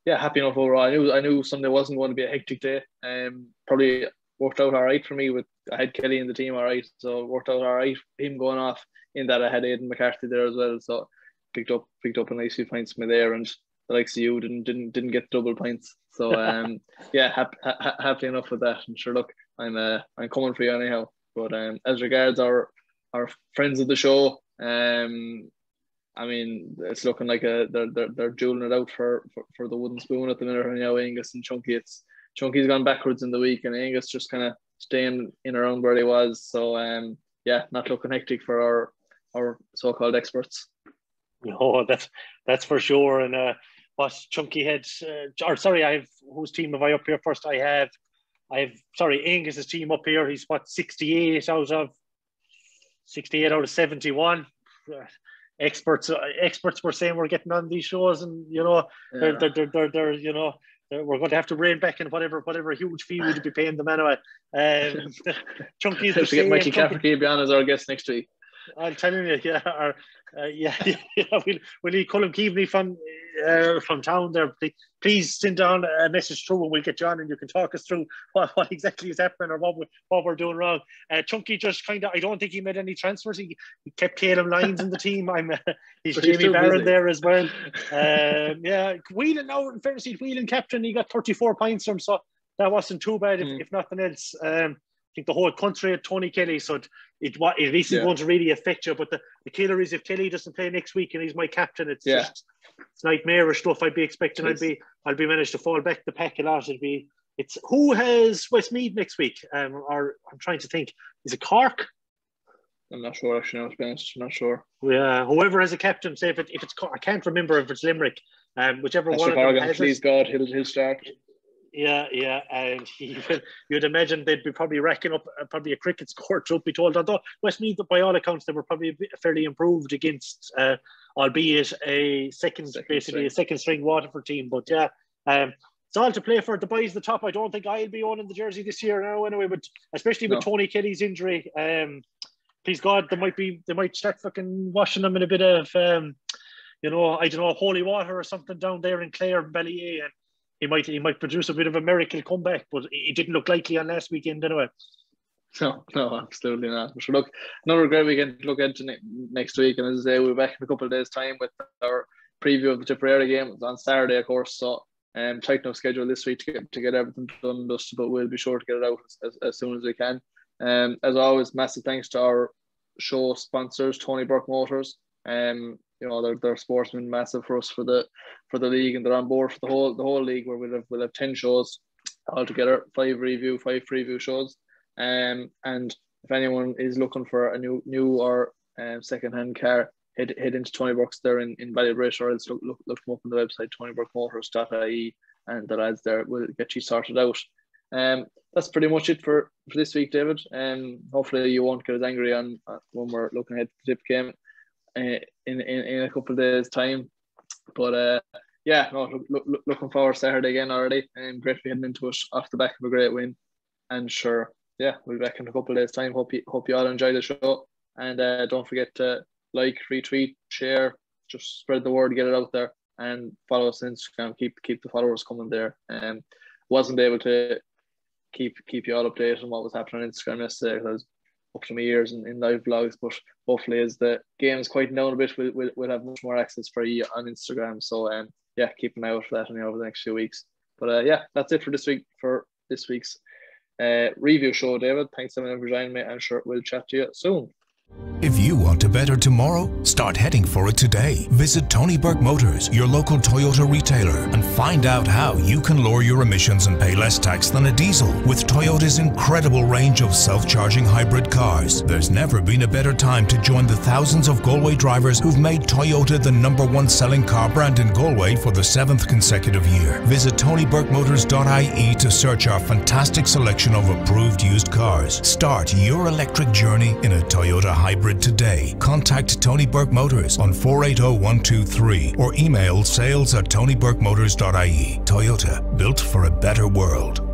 yeah, happy enough overall. I knew Sunday wasn't going to be a hectic day. Probably worked out all right for me. I had Kelly in the team all right, so it worked out all right. Him going off, in that I had Aidan McCarthy there as well, so picked up a nice few points from me there, and the likes of you didn't get double points. So yeah, happy enough with that. And sure, look, I'm coming for you anyhow. But as regards our friends of the show, I mean, it's looking like they're dueling it out for the wooden spoon at the minute. And Angus and Chunky, Chunky's gone backwards in the week, and Angus just kind of staying in around where he was. So yeah, not looking hectic for our so-called experts. No, that's for sure. And what Chunky had, whose team have I up here first? I have Angus's team up here. He's 68 out of 71. Experts were saying we're getting on these shows, and they're we're going to have to rein back in whatever huge fee we'd be paying them anyway. Chunky's the same. Get Mikey Cafferty to be on as our guest next week. I'm telling you, we'll need Colm Keaveney from town there. Please send down a message through, and we'll get you on, and you can talk us through what exactly is happening, or what we're doing wrong. Chunky just kind of, I don't think he made any transfers. He kept Caleb Lyons in the team. He's Jamie Barron there as well. Whelan now, in fairness, Whelan captain, he got 34 points from, so that wasn't too bad if nothing else. I think the whole country had Tony Kelly, so it at least it's going to really affect you. But the killer is, if Kelly doesn't play next week and he's my captain, it's nightmarish stuff. I'd be expecting I'll be managed to fall back the pack a lot. It's who has Westmeath next week? Or I'm trying to think. Is it Cork? I'm not sure actually. I'm not sure. Yeah, whoever has a captain, say if it's Cork, I can't remember if it's Limerick. Whichever one of them has please God, he'll start. Yeah, and you'd imagine they'd be probably racking up probably a cricket score, truth be told. Although Westmeath, by all accounts, they were probably fairly improved against, albeit a second string Waterford team. But yeah, it's all to play for. The boys at the top. I don't think I'll be owning the jersey this year now, anyway. But especially with Tony Kelly's injury, please God, they might start fucking washing them in a bit of, I don't know, holy water or something down there in Clare and Ballyea, and he might produce a bit of a miracle comeback, but it didn't look likely on last weekend anyway. No, absolutely not. We should look another great weekend to look into next week, and as I say, we'll be back in a couple of days' time with our preview of the Tipperary game on Saturday, of course. So, tighten up schedule this week to get everything done and dusted, but we'll be sure to get it out as soon as we can. As always, massive thanks to our show sponsors, Tony Burke Motors. Their sportsmen massive for us for the league, and they're on board for the whole league, where we'll have 10 shows altogether, 5 preview shows. And if anyone is looking for a new or second-hand car, head into Tony Burke's there in Ballybridge, or else look them up on the website tonyburkemotors.ie, and the lads there will get you sorted out. That's pretty much it for this week, David. Hopefully you won't get as angry on when we're looking ahead to the Tip game in a couple of days' time. But looking forward to Saturday again already, and great to be heading into it off the back of a great win. And sure, yeah, we'll be back in a couple of days' time. Hope you all enjoy the show, and don't forget to like, retweet, share, just spread the word, get it out there, and follow us on Instagram. Keep the followers coming there. Wasn't able to keep you all updated on what was happening on Instagram yesterday, because I was up to my ears in live vlogs, but hopefully as the game is quieting down a bit, we'll have much more access for you on Instagram. So keep an eye out for that over the next few weeks. But that's it for this week's review show, David. Thanks everyone for joining me, and sure, we'll chat to you soon. If you want a better tomorrow, start heading for it today. Visit Tony Burke Motors, your local Toyota retailer, and find out how you can lower your emissions and pay less tax than a diesel with Toyota's incredible range of self-charging hybrid cars. There's never been a better time to join the thousands of Galway drivers who've made Toyota the #1 selling car brand in Galway for the 7th consecutive year. Visit tonyburkemotors.ie to search our fantastic selection of approved used cars. Start your electric journey in a Toyota hybrid today. Contact Tony Burke Motors on 480123 or email sales@tonyburkemotors.ie. Toyota, built for a better world.